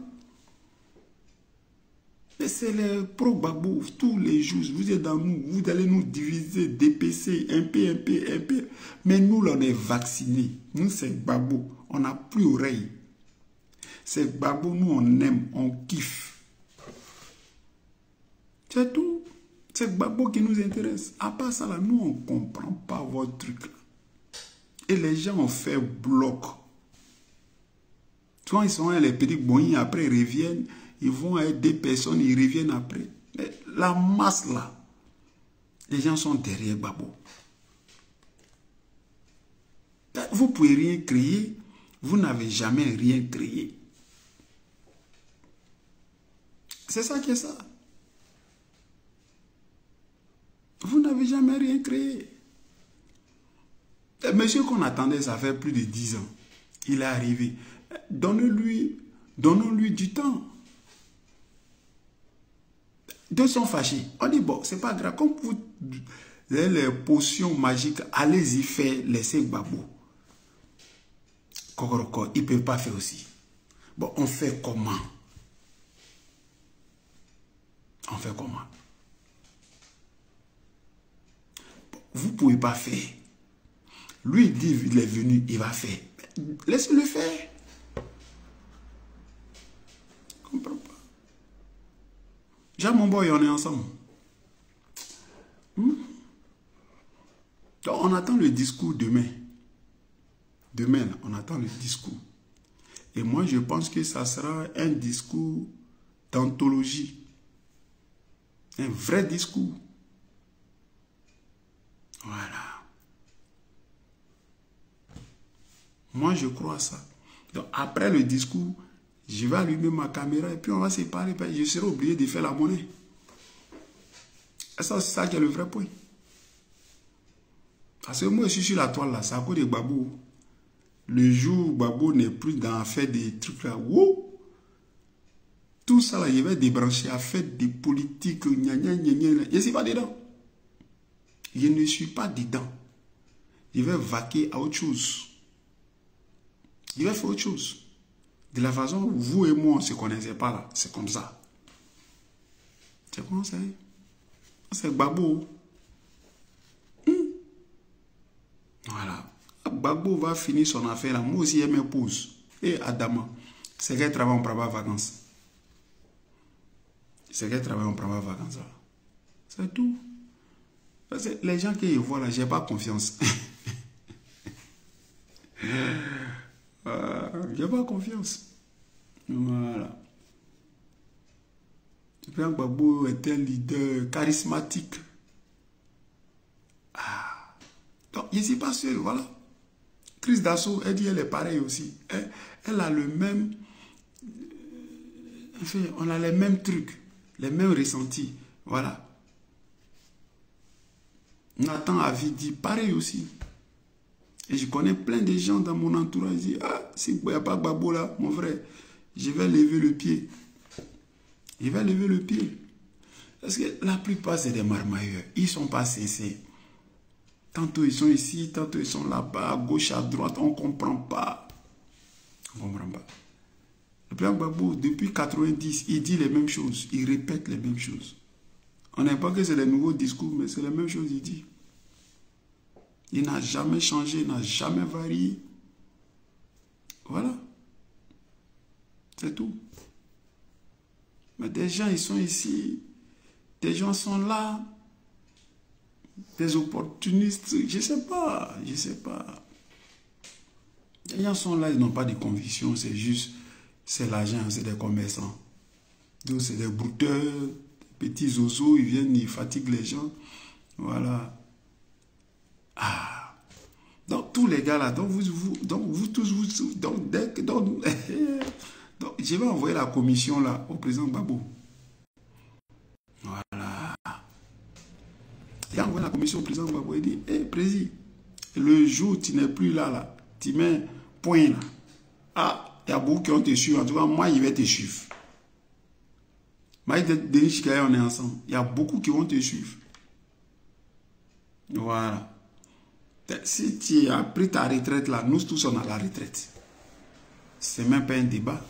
Mais c'est les pro-Gbagbo, tous les jours, vous êtes dans nous, vous allez nous diviser, dépecer, un peu. Mais nous, là, on est vaccinés. Nous, c'est Gbagbo. On n'a plus oreille. C'est Gbagbo, nous, on aime, on kiffe. C'est tout. C'est Gbagbo qui nous intéresse. À part ça, là, nous, on ne comprend pas votre truc. Là. Et les gens ont fait bloc. Souvent, ils sont les petits boyens, après ils reviennent. Ils vont être des personnes, ils reviennent après. Mais la masse, là, les gens sont derrière Gbagbo. Vous ne pouvez rien créer. Vous n'avez jamais rien créé. C'est ça qui est ça. Vous n'avez jamais rien créé. Monsieur qu'on attendait, ça fait plus de 10 ans. Il est arrivé. Donnons-lui du temps. Deux sont fâchés. On dit, bon, c'est pas grave. Comme vous avez les potions magiques, allez-y faire, laissez Gbagbo. Kokoroko, ils ne peuvent pas faire aussi. Bon, on fait comment? On fait comment? Vous ne pouvez pas faire. Lui, il dit, il est venu, il va faire. Laissez-le faire. Je ne comprends pas. Jean, mon boy, on est ensemble. Donc, on attend le discours demain. Demain, on attend le discours. Et moi, je pense que ça sera un discours d'anthologie. Un vrai discours. Voilà. Moi, je crois à ça. Donc, après le discours, je vais allumer ma caméra et puis on va se parler. Je serai obligé de faire la monnaie. Et ça, c'est ça qui est le vrai point. Parce que moi, je suis sur la toile là, c'est à cause de Gbagbo. Le jour où Gbagbo n'est plus dans faire des trucs là, wow, tout ça là, je vais débrancher à faire des politiques, gna gna gna gna. Je ne suis pas dedans. Je ne suis pas dedans. Je vais vaquer à autre chose. Je vais faire autre chose. De la façon où vous et moi, on ne se connaissait pas là. C'est comme ça. C'est comme ça. C'est Gbagbo. Gbagbo va finir son affaire là, moi aussi, elle m'épouse. Et Adama, c'est qu'elle travaille, on ne prend pas vacances. C'est qu'elle travaille, on ne prend pas vacances. C'est tout. Parce que les gens qui voient là, je n'ai pas confiance. Je n'ai pas confiance. Voilà. Le président Gbagbo est un leader charismatique. Donc, je ne suis pas sûr, voilà. Chris Dasso, elle dit elle est pareille aussi. Elle a le même... Enfin, on a les mêmes trucs, les mêmes ressentis. Voilà. Nathan Avi dit pareil aussi. Et je connais plein de gens dans mon entourage qui disent, ah, s'il n'y a pas Gbagbo là, mon frère, je vais lever le pied. Je vais lever le pied. Parce que la plupart, c'est des marmailleurs. Ils ne sont pas cessés. Tantôt ils sont ici, tantôt ils sont là-bas, à gauche, à droite, on ne comprend pas. On ne comprend pas. Le président Gbagbo, depuis 90, il dit les mêmes choses, il répète les mêmes choses. On n'aime pas que c'est les nouveaux discours, mais c'est les mêmes choses qu'il dit. Il n'a jamais changé, il n'a jamais varié. Voilà. C'est tout. Mais des gens, ils sont ici, des gens sont là, des opportunistes, je ne sais pas, je ne sais pas. Les gens sont là, ils n'ont pas de conviction, c'est juste, c'est l'argent, c'est des commerçants. Donc c'est des brouteurs, des petits oiseaux, ils viennent, ils fatiguent les gens. Voilà. Ah. Donc tous les gars là, donc vous tous, donc je vais envoyer la commission là au président Gbagbo. Voilà. Il a envoyé la commission au président Gbagbo et dit, hé, président, le jour où tu n'es plus là, tu mets point là. Ah, il y a beaucoup qui ont te suivre. En tout cas, moi, je vais te suivre. Moi, Denis Chikaya, on est ensemble. Il y a beaucoup qui vont te suivre. Voilà. Si tu as pris ta retraite là, nous tous on a la retraite. C'est même pas un débat.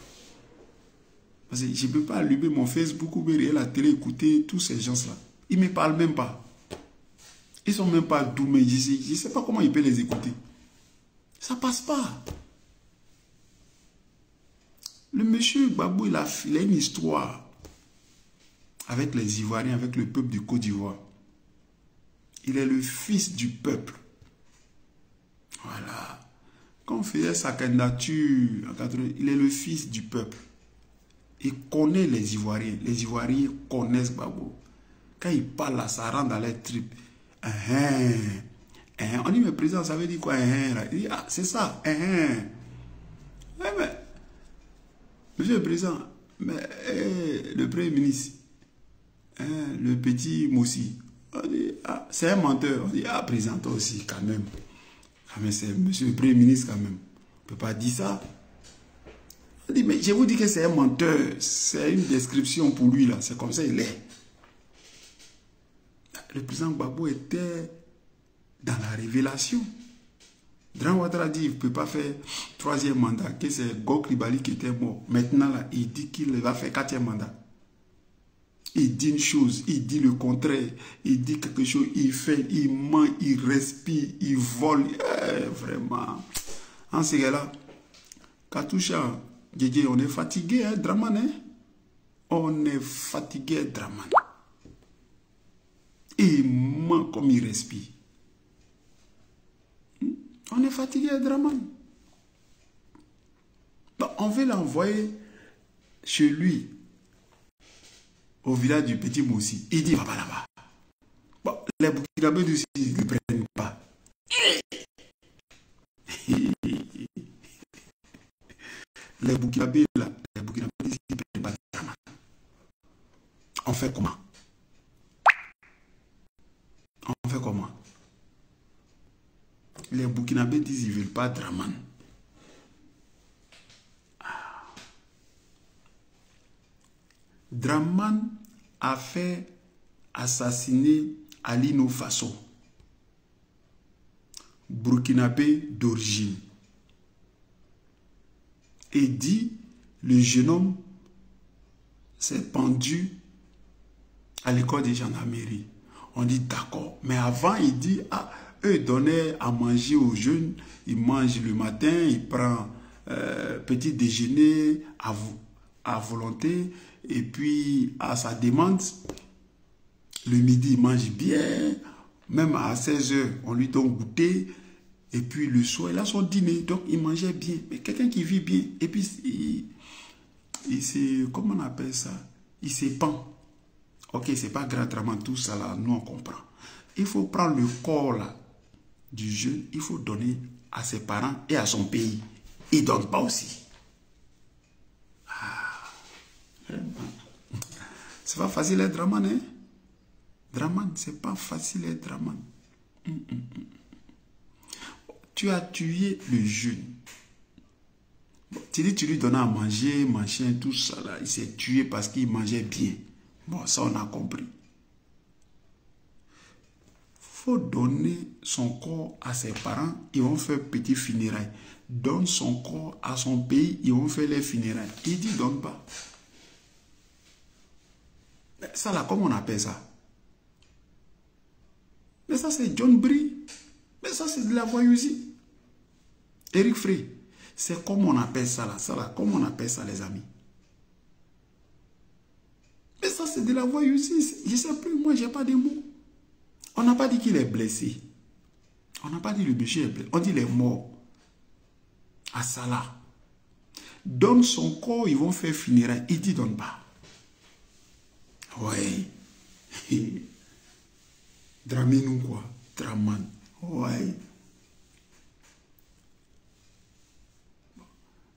Parce que je ne peux pas allumer mon Facebook ou bien la télé, écouter tous ces gens-là. Ils ne me parlent même pas. Ils ne sont même pas doux, mais je ne sais pas comment ils peuvent les écouter. Ça ne passe pas. Le monsieur Gbagbo, il a une histoire avec les Ivoiriens, avec le peuple du Côte d'Ivoire. Il est le fils du peuple. Voilà. Quand on faisait sa candidature en 80, il est le fils du peuple. Il connaît les Ivoiriens. Les Ivoiriens connaissent Gbagbo. Quand il parle là, ça rentre dans les tripes. On dit, mais président, ça veut dire quoi? Il dit, ah, c'est ça. Mais, monsieur le président, mais, le premier ministre, le petit Moussi, on dit, ah, c'est un menteur. On dit, ah, président, toi aussi, quand même. Ah, mais c'est monsieur le premier ministre, quand même. On ne peut pas dire ça. On dit, mais je vous dis que c'est un menteur. C'est une description pour lui, là. C'est comme ça il est. Le président Gbagbo était dans la révélation. Dran Ouattara dit qu'il ne peut pas faire 3e mandat, que c'est Gok Libali qui était mort. Maintenant, là, il dit qu'il va faire 4e mandat. Il dit une chose, il dit le contraire. Il dit quelque chose, il fait, il ment, il respire, il vole. Vraiment. En ce cas-là, Katoucha, Djedje, on est fatigué, hein, Draman. Hein? On est fatigué, Draman. Il ment comme il respire. On est fatigué, Draman. Donc, on veut l'envoyer chez lui, au village du Petit Moussi. Il dit, va pas là-bas. Bon, les Burkinabés aussi ne le prennent pas. Les Burkinabés là, les Burkinabés ne prennent pas Draman. On fait comment? On fait comment? Les Burkinabés disent qu'ils ne veulent pas Draman. Draman a fait assassiner Alino Faso, Burkinabé d'origine. Et dit, le jeune homme s'est pendu à l'école de gendarmerie. On dit d'accord. Mais avant, il dit, ah, Eux, ils donnaient à manger aux jeunes. Ils mangent le matin, ils prennent petit déjeuner à volonté. Et puis, à sa demande, le midi, il mange bien. Même à 16 h, on lui donne goûter. Et puis, le soir, il a son dîner. Donc, il mangeait bien. Mais quelqu'un qui vit bien. Et puis, il se... Comment on appelle ça? Il se pend. Ok, c'est pas gratuitement tout ça là. Nous, on comprend. Il faut prendre le corps là, du jeune. Il faut donner à ses parents et à son pays. Il ne donne pas aussi. C'est pas facile d'être Draman, hein? Draman, c'est pas facile d'être Draman. Tu as tué le jeune. Bon, tu dis, tu lui donnes à manger, machin, tout ça là. Il s'est tué parce qu'il mangeait bien. Bon, ça on a compris. Faut donner son corps à ses parents, ils vont faire petit funérailles. Donne son corps à son pays, ils vont faire les funérailles. Il dit, donne pas. Mais ça là, comment on appelle ça? Mais ça c'est John Brie. Mais ça c'est de la voyousie. Eric Frey. C'est comme on appelle ça là. Ça là, comment on appelle ça les amis? Mais ça c'est de la voyousie. Je ne sais plus, moi j'ai pas de mots. On n'a pas dit qu'il est blessé. On n'a pas dit le monsieur est blessé. On dit il est mort. À ça là. Donne son corps, ils vont faire funérailles. Il dit donne pas. Ouais. Draminou quoi. Draman. Ouais.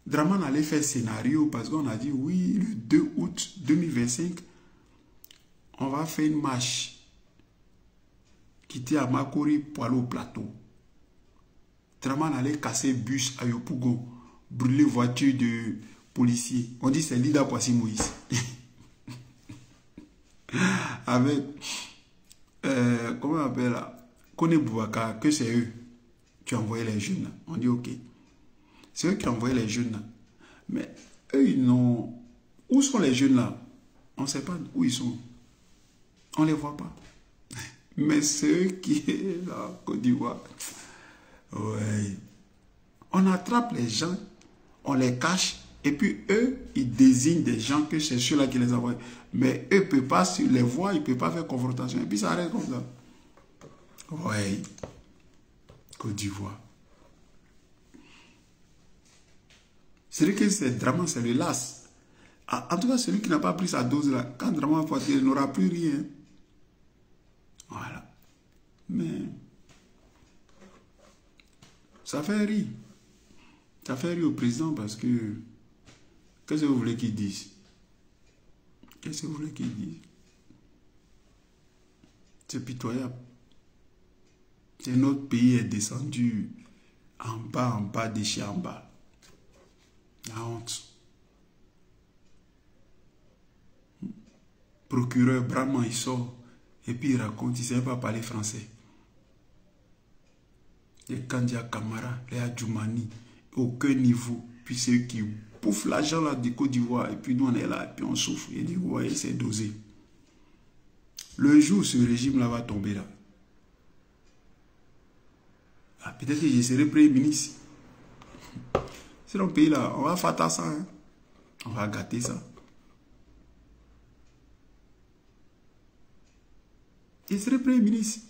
Draman allait faire scénario parce qu'on a dit oui, le 2 août 2025, on va faire une marche. Quitter à Makori pour aller au plateau. Draman allait casser bus à Yopougon, brûler voiture de policiers. On dit c'est Lida Poissi Moïse. Avec, comment on appelle là, Kone Bouaka, que c'est eux qui envoyaient les jeunes. Là. On dit ok. C'est eux qui envoyaient les jeunes. Là. Mais eux, ils n'ont... Où sont les jeunes là? On ne sait pas où ils sont. On ne les voit pas. Mais c'est eux qui est là, Côte d'Ivoire. Ouais. On attrape les gens, on les cache, et puis eux, ils désignent des gens que c'est ceux-là qui les envoient. Mais eux ne peuvent pas, s'ils les voient, ils ne peuvent pas faire confrontation. Et puis ça reste comme ça. Ouais. Côte d'Ivoire. C'est vrai que c'est Draman, c'est le las. En tout cas, celui qui n'a pas pris sa dose là, quand Draman va partir, il n'aura plus rien. Voilà. Mais ça fait rire. Ça fait rire au président parce que qu'est-ce que vous voulez qu'il dise? Qu'est-ce que vous voulez qu'il dise? C'est pitoyable. Et notre pays est descendu en bas, déchets en bas. La honte. Procureur Brahman, il sort et puis il raconte, il ne savait pas parler français. Les Kandia Kamara, les Adjoumani, aucun niveau. Puis ceux qui bouffent l'argent là du Côte d'Ivoire et puis nous on est là et puis on souffre. Il dit, ouais, c'est dosé. Le jour où ce régime là va tomber là, ah, peut-être que je serai Premier ministre. C'est dans le pays là, on va faire ça. Hein? On va gâter ça. Je serai Premier ministre.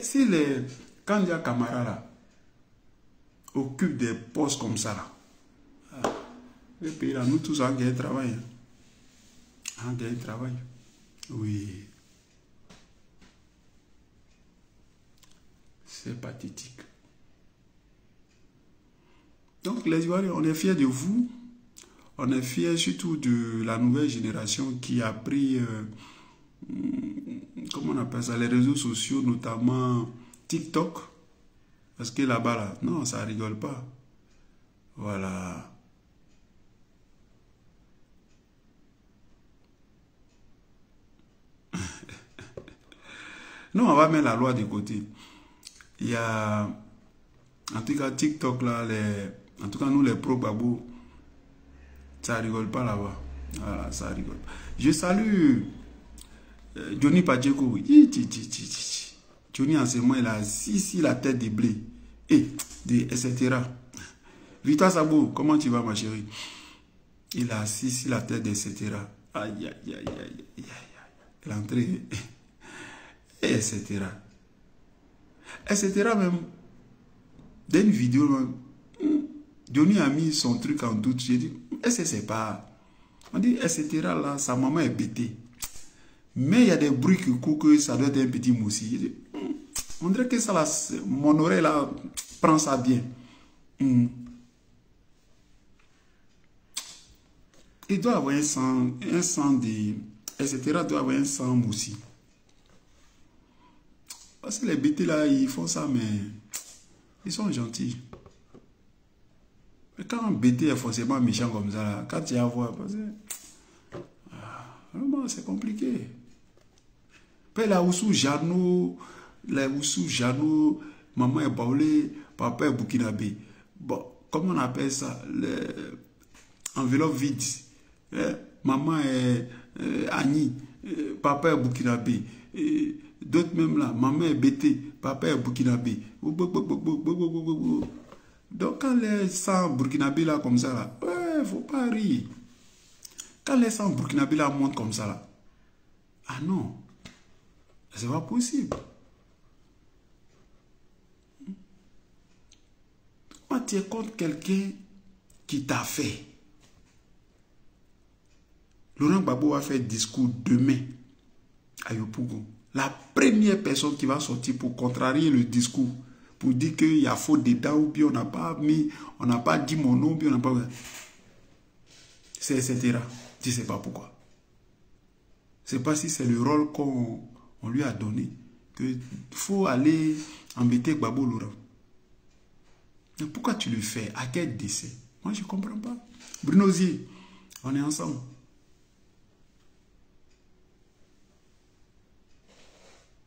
Si les Kandia Kamara là occupent des postes comme ça là, le pays là, nous tous on gagne travail. On gagne travail. Oui. C'est pathétique. Donc les Ivoiriens, on est fiers de vous. On est fiers surtout de la nouvelle génération qui a pris, comment on appelle ça, les réseaux sociaux, notamment TikTok. Parce que là-bas, là, non, ça rigole pas. Voilà. Non, on va mettre la loi de côté. Il y a, en tout cas, TikTok, là, en tout cas, nous, les pro-babou, ça rigole pas là-bas. Voilà, ça rigole pas. Je salue Johnny Pacheco, Johnny en ce moment, il a assis la tête de blé. Et, etc. Victor Sabo, comment tu vas, ma chérie? Il a assis la tête, etc. Aïe, aïe, aïe, aïe, aïe, aïe. L'entrée, etc. Etc. même. Dans une vidéo, même, Johnny a mis son truc en doute. J'ai dit, est-ce que c'est pas... On dit, etc. là, sa maman est bêtée. Mais il y a des bruits qui courent que ça doit être un petit moussi. J'ai dit, on dirait que ça, là, mon oreille là, prend ça bien. Il doit avoir un sang de... etc. doit avoir un sang moussi. Parce que les bêtés là, ils font ça, mais ils sont gentils. Mais quand un bêté est forcément méchant comme ça, là, quand tu y as à voir, vraiment, c'est compliqué. Puis là, Oussou Jano, maman est baoulée, papa est burkinabé. Bon, comment on appelle ça? L'enveloppe vide. Maman est Annie, papa est burkinabé. D'autres même là, maman est bêtée, papa est burkinabé. Donc quand les sangs burkinabé là comme ça là, ouais, faut pas rire. Quand les sangs burkinabé là montent comme ça là, ah non, c'est pas possible. Quand tu es contre quelqu'un qui t'a fait, Laurent Gbagbo va faire discours demain à Yopougon. La première personne qui va sortir pour contrarier le discours, pour dire qu'il y a faute dedans, ou bien on n'a pas mis, on n'a pas dit mon nom, ou bien on n'a pas... C'est etc. Je ne sais pas pourquoi. Je ne sais pas si c'est le rôle qu'on lui a donné, qu'il faut aller embêter Gbagbo Laurent. Mais pourquoi tu le fais? À quel décès? Moi, je ne comprends pas. Bruno Zier, on est ensemble.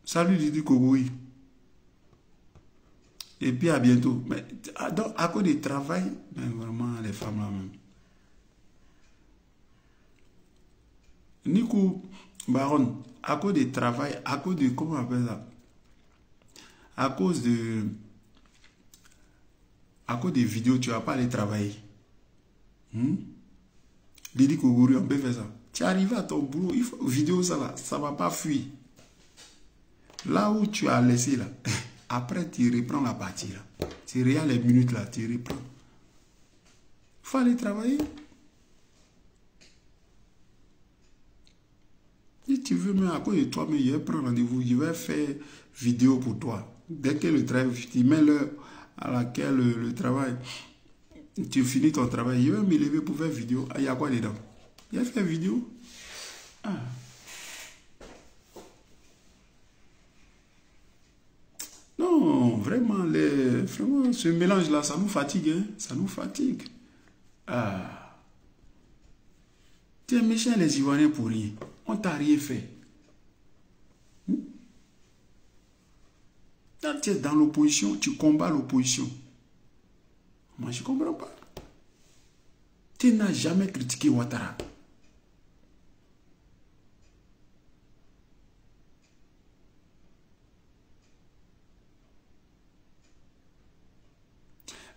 Salut Didi Kogoui. Et puis à bientôt. Mais donc, à cause du travail, mais vraiment, les femmes là même. Nico Baron, à cause du travail, à cause de, comment on appelle ça? À cause des vidéos, tu ne vas pas aller travailler. Didi Kogoui, on peut faire ça. Tu arrives à ton boulot, il faut, vidéo, ça ne va pas fuir. Là où tu as laissé là, après tu reprends la partie là. Tu regardes les minutes là, tu reprends. Il faut aller travailler. Si tu veux, mais à cause de toi, mais je vais prendre rendez-vous, je vais faire vidéo pour toi. Dès que le travail, tu mets l'heure à laquelle le travail, tu finis ton travail, je vais me lever pour faire vidéo. Ah, il y a quoi dedans? Il y a fait vidéo. Ah. Non, vraiment, ce mélange-là, ça nous fatigue. Hein? Ça nous fatigue. Ah. Tu es méchant, les Ivoiriens, pour rien. On t'a rien fait. Quand tu es dans l'opposition, tu combats l'opposition. Moi, je ne comprends pas. Tu n'as jamais critiqué Ouattara.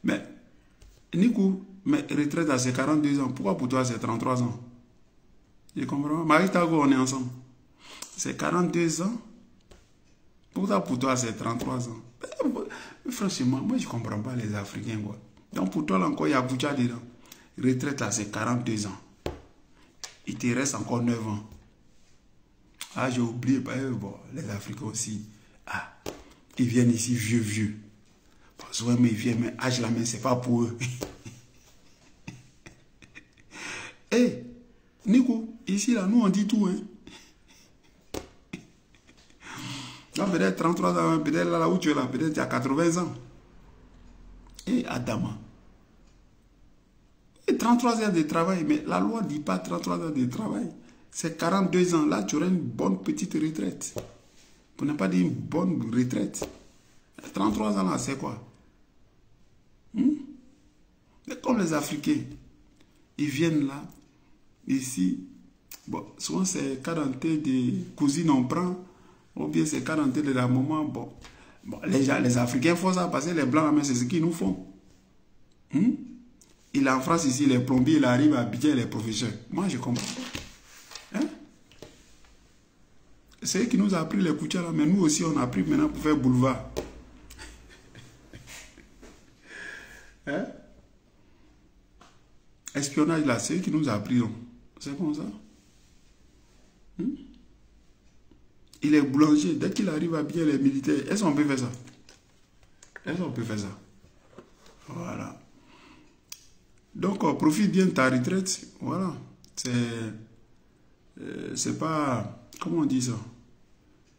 Mais, Nico, mais retraite à ses 42 ans, pourquoi pour toi c'est 33 ans? Je comprends. Marie Tago, on est ensemble. C'est 42 ans. Pourquoi pour toi c'est 33 ans? Mais franchement, moi je ne comprends pas les Africains. Quoi. Donc pour toi, là, encore, il y a Boucha dedans. Retraite à ses 42 ans. Il te reste encore 9 ans. Ah, j'ai oublié. Bon, les Africains aussi. Ah, ils viennent ici vieux. Parce que mais ils viennent, mais âge la main, c'est pas pour eux. Hé, Nico, ici, là, nous, on dit tout, hein. Là, peut-être 33 ans, peut-être là où tu es là, peut-être tu as 80 ans. Et Adama. Et 33 heures de travail, mais la loi ne dit pas 33 heures de travail. C'est 42 ans. Là, tu aurais une bonne petite retraite. Pour ne pas dire une bonne retraite. 33 ans, là, c'est quoi? Mais comme les Africains, ils viennent là, ici, Bon, souvent c'est quarantaine des cousines on prend, ou bien c'est quarantaine de la maman. Bon, les Africains font ça parce que les Blancs, c'est ce qu'ils nous font. Il est en France ici, les plombiers, il arrive à Abidjan, les professeurs. Moi, je comprends. Hein? C'est eux qui nous a appris les coutiers là, mais nous aussi, on a appris maintenant pour faire boulevard. Hein? Espionnage là, c'est eux qui nous a appris. C'est comme ça. Il est boulanger. Dès qu'il arrive à bien les militaires, est-ce qu'on peut faire ça? Est-ce qu'on peut faire ça? Voilà. Donc, profite bien de ta retraite. Voilà. C'est pas... Comment on dit ça?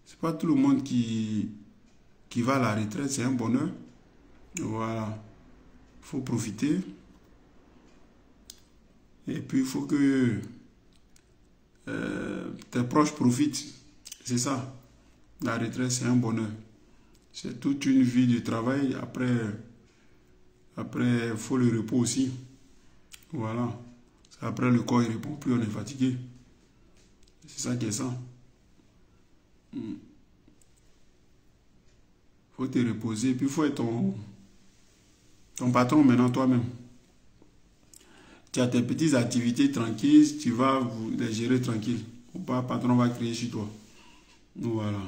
C'est pas tout le monde qui va à la retraite. C'est un bonheur. Voilà. Il faut profiter. Et puis, il faut que tes proches profitent. C'est ça. La retraite, c'est un bonheur. C'est toute une vie de travail. Après, il faut le repos aussi. Voilà. Après, le corps ne répond plus, on est fatigué. C'est ça qui est ça. Il faut te reposer. Puis, il faut être ton patron maintenant, toi-même. Tu as tes petites activités tranquilles, tu vas les gérer tranquille. Ou pas, le patron va créer sur toi. Voilà.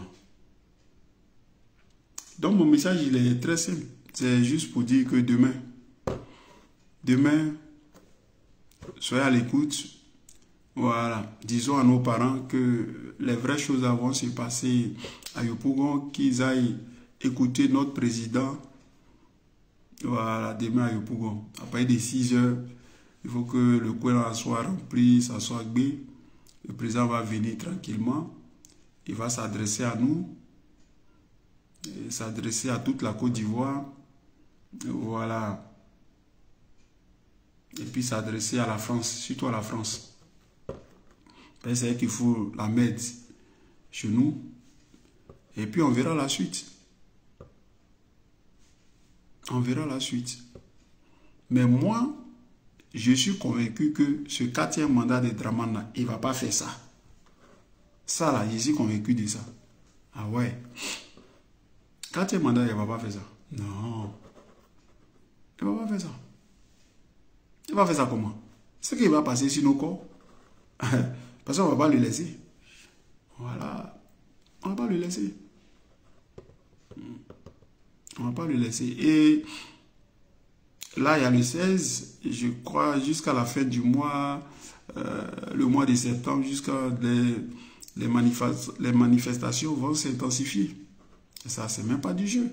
Donc, mon message, il est très simple. C'est juste pour dire que demain, soyez à l'écoute. Voilà. Disons à nos parents que les vraies choses vont se passer à Yopougon, qu'ils aillent écouter notre président. Voilà, demain à Yopougon. À partir de 6 heures, il faut que le coin soit rempli, ça soit bé. Le président va venir tranquillement. Il va s'adresser à nous, s'adresser à toute la Côte d'Ivoire. Voilà. Et puis s'adresser à la France, surtout à la France. C'est qu'il faut la mettre chez nous. Et puis on verra la suite. On verra la suite. Mais moi, je suis convaincu que ce 4e mandat de Dramane, il ne va pas faire ça. Ça là, je suis convaincu de ça. Ah ouais. 4e mandat, il ne va pas faire ça. Non. Il ne va pas faire ça. Il va faire ça comment? C'est qu'il va passer sur nos corps. Parce qu'on ne va pas le laisser. Voilà. On ne va pas le laisser. On ne va pas le laisser. Et là, il y a le 16, je crois, jusqu'à la fin du mois, le mois de septembre, jusqu'à les manifestations vont s'intensifier. Ça, c'est même pas du jeu.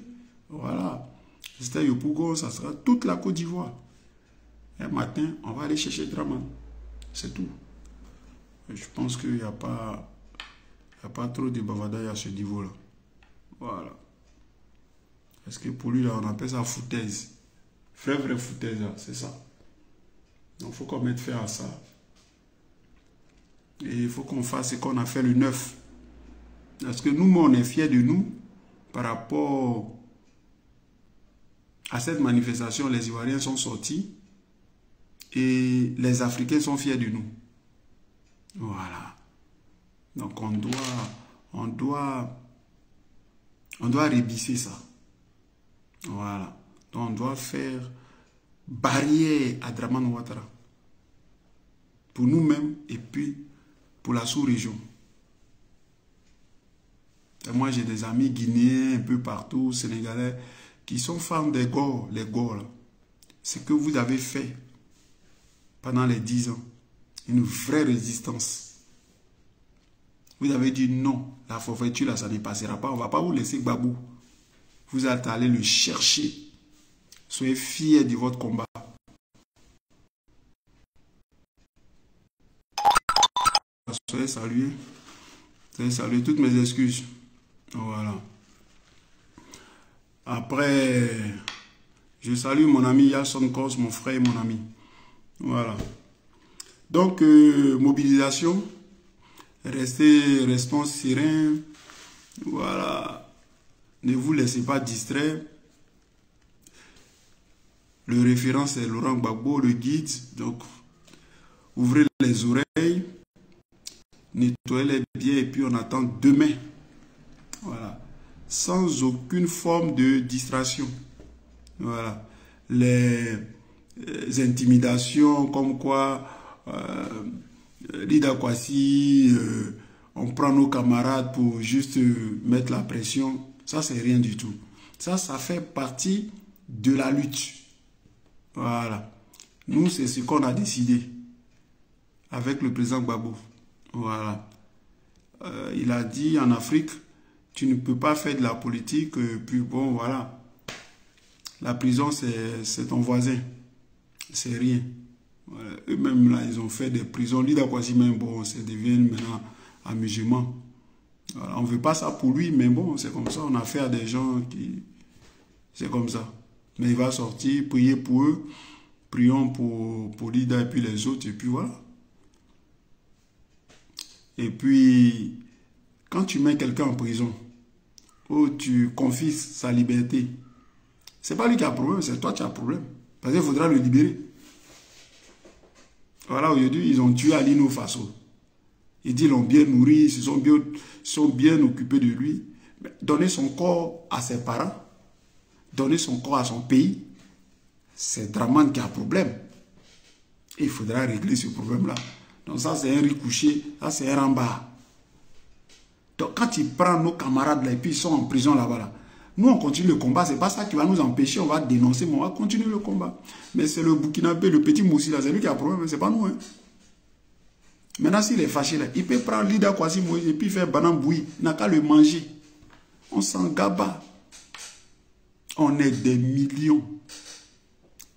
Voilà. C'était Yopougon, ça sera toute la Côte d'Ivoire. Un matin, on va aller chercher Dramane. C'est tout. Je pense qu'il n'y a pas trop de bavardage à ce niveau-là. Voilà. Parce que pour lui, là, on appelle ça foutaise. Vraie foutaise, c'est ça. Donc, il faut qu'on mette fin à ça. Et il faut qu'on fasse ce qu'on a fait le 9. Parce que nous, on est fiers de nous par rapport à cette manifestation. Les Ivoiriens sont sortis et les Africains sont fiers de nous. Voilà. Donc, on doit rébisser ça. Voilà. Donc, on doit faire barrière à Dramane Ouattara. Pour nous-mêmes et puis pour la sous-région. Moi, j'ai des amis guinéens un peu partout, sénégalais, qui sont fans des Gors, les Gors. Là. Ce que vous avez fait pendant les 10 ans, une vraie résistance. Vous avez dit non, la forfaiture, là, ça ne passera pas. On ne va pas vous laisser Gbagbo. Vous allez aller le chercher. Soyez fiers de votre combat. Soyez salués. Soyez salués. Toutes mes excuses. Voilà. Après, je salue mon ami Yasson Kos, mon frère et mon ami. Voilà. Donc, mobilisation. Restons sereins. Voilà. Ne vous laissez pas distraire. Le référent, c'est Laurent Gbagbo, le guide. Donc, ouvrez les oreilles. nettoyez-les bien et puis on attend demain. Voilà. Sans aucune forme de distraction. Voilà. Les intimidations comme quoi Lida Kwasi, on prend nos camarades pour juste mettre la pression. Ça, c'est rien du tout. Ça fait partie de la lutte. Voilà. Nous, c'est ce qu'on a décidé avec le président Gbagbo. Voilà. Il a dit en Afrique, tu ne peux pas faire de la politique, puis bon, voilà. La prison, c'est ton voisin. C'est rien. Voilà. Eux-mêmes, là, ils ont fait des prisons. Lida Kwasi, même, bon, ça devient maintenant amusement. Voilà. On ne veut pas ça pour lui, mais bon, c'est comme ça. On a affaire à des gens qui... C'est comme ça. Mais il va sortir, prier pour eux. Prions pour Lida et puis les autres, et puis voilà. Et puis, quand tu mets quelqu'un en prison, ou tu confies sa liberté, c'est pas lui qui a problème, c'est toi qui as problème. Parce qu'il faudra le libérer. Voilà, aujourd'hui, ils ont tué Alino Faso. Ils disent qu'ils l'ont bien nourri, ils sont bien occupés de lui. Mais donner son corps à ses parents, donner son corps à son pays, c'est Draman qui a problème. Et il faudra régler ce problème-là. Donc ça, c'est un riz couché, ça, c'est un ramba. Donc quand il prend nos camarades là, et puis ils sont en prison là-bas, là, nous, on continue le combat. C'est pas ça qui va nous empêcher. On va dénoncer, mais on va continuer le combat. Mais c'est le Burkinabé, le petit Moussi là, c'est lui qui a problème, c'est pas nous. Hein. Maintenant, s'il est fâché là, il peut prendre Lida Kwasi Moïse et puis faire banane bouillie. Il n'a qu'à le manger. On s'en gaba. On est des millions.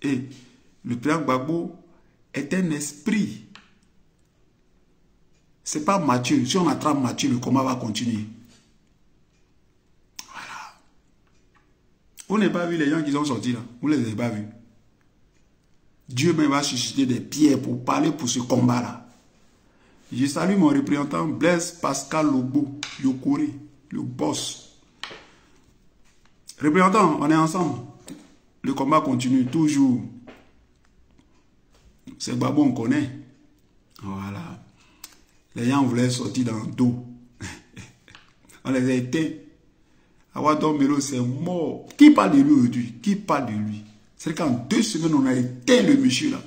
Et le président Gbagbo est un esprit. C'est pas Mathieu. Si on attrape Mathieu, le combat va continuer. Voilà. Vous n'avez pas vu les gens qui sont sortis là? Vous ne les avez pas vus? Dieu même va susciter des pierres pour parler pour ce combat-là. Je salue mon représentant Blaise Pascal Lobo, Yokore, le boss. Représentant, on est ensemble. Le combat continue toujours. C'est Gbagbo, on connaît. Voilà. Les gens voulaient sortir dans le dos. On les a éteints. Awadon Melo, c'est mort. Qui parle de lui aujourd'hui? Qui parle de lui? C'est qu'en 2 semaines, on a éteint le monsieur là.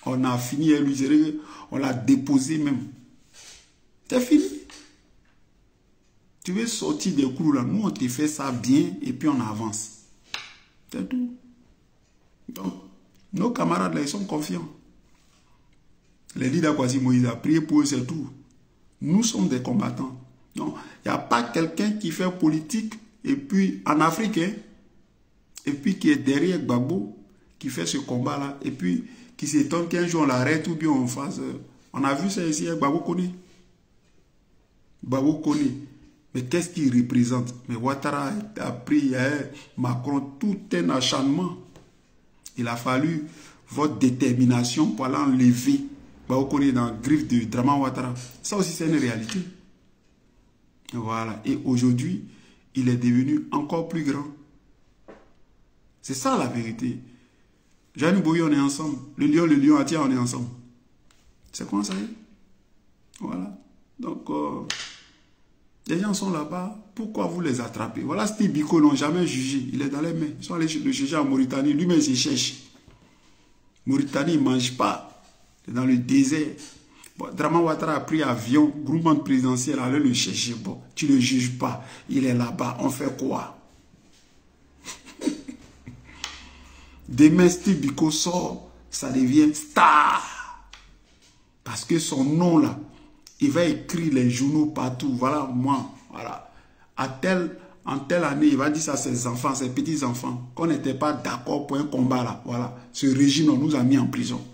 On a fini avec lui. On l'a déposé même. C'est fini. Tu veux sortir des coups là. Nous, on te fait ça bien et puis on avance. C'est tout. Donc, nos camarades là, ils sont confiants. Les Lida Kwasi Moïse a prié pour eux, c'est tout. Nous sommes des combattants. Non, il n'y a pas quelqu'un qui fait politique et puis en Afrique, hein, et puis qui est derrière Gbagbo, qui fait ce combat-là, et puis qui s'étonne qu'un jour on l'arrête ou bien on fasse. On a vu ça ici, Gbagbo connaît. Gbagbo connaît. Mais qu'est-ce qu'il représente? Mais Ouattara a pris Macron tout un acharnement. Il a fallu votre détermination pour aller enlever Gbagbo connaît dans le griffe de Draman Ouattara. Ça aussi c'est une réalité. Voilà. Et aujourd'hui, il est devenu encore plus grand. C'est ça la vérité. Jeanne Boye, on est ensemble. Le lion attire, on est ensemble. C'est comment ça y est? Voilà. Donc, les gens sont là-bas. Pourquoi vous les attrapez? Voilà, Steve Biko n'ont jamais jugé. Il est dans les mains. Ils sont allés le juger en Mauritanie. Lui-même, il cherche. Mauritanie, il ne mange pas. Il est dans le désert. Bon, Draman Ouattara a pris avion, groupement présidentiel, allait le chercher. Bon, tu ne le juges pas. Il est là-bas. On fait quoi? Demain, Steve Biko sort, ça devient star. Parce que son nom là, il va écrire les journaux partout. Voilà, moi, voilà. En telle année, il va dire ça à ses enfants, ses petits-enfants, qu'on n'était pas d'accord pour un combat là. Voilà. Ce régime, on nous a mis en prison.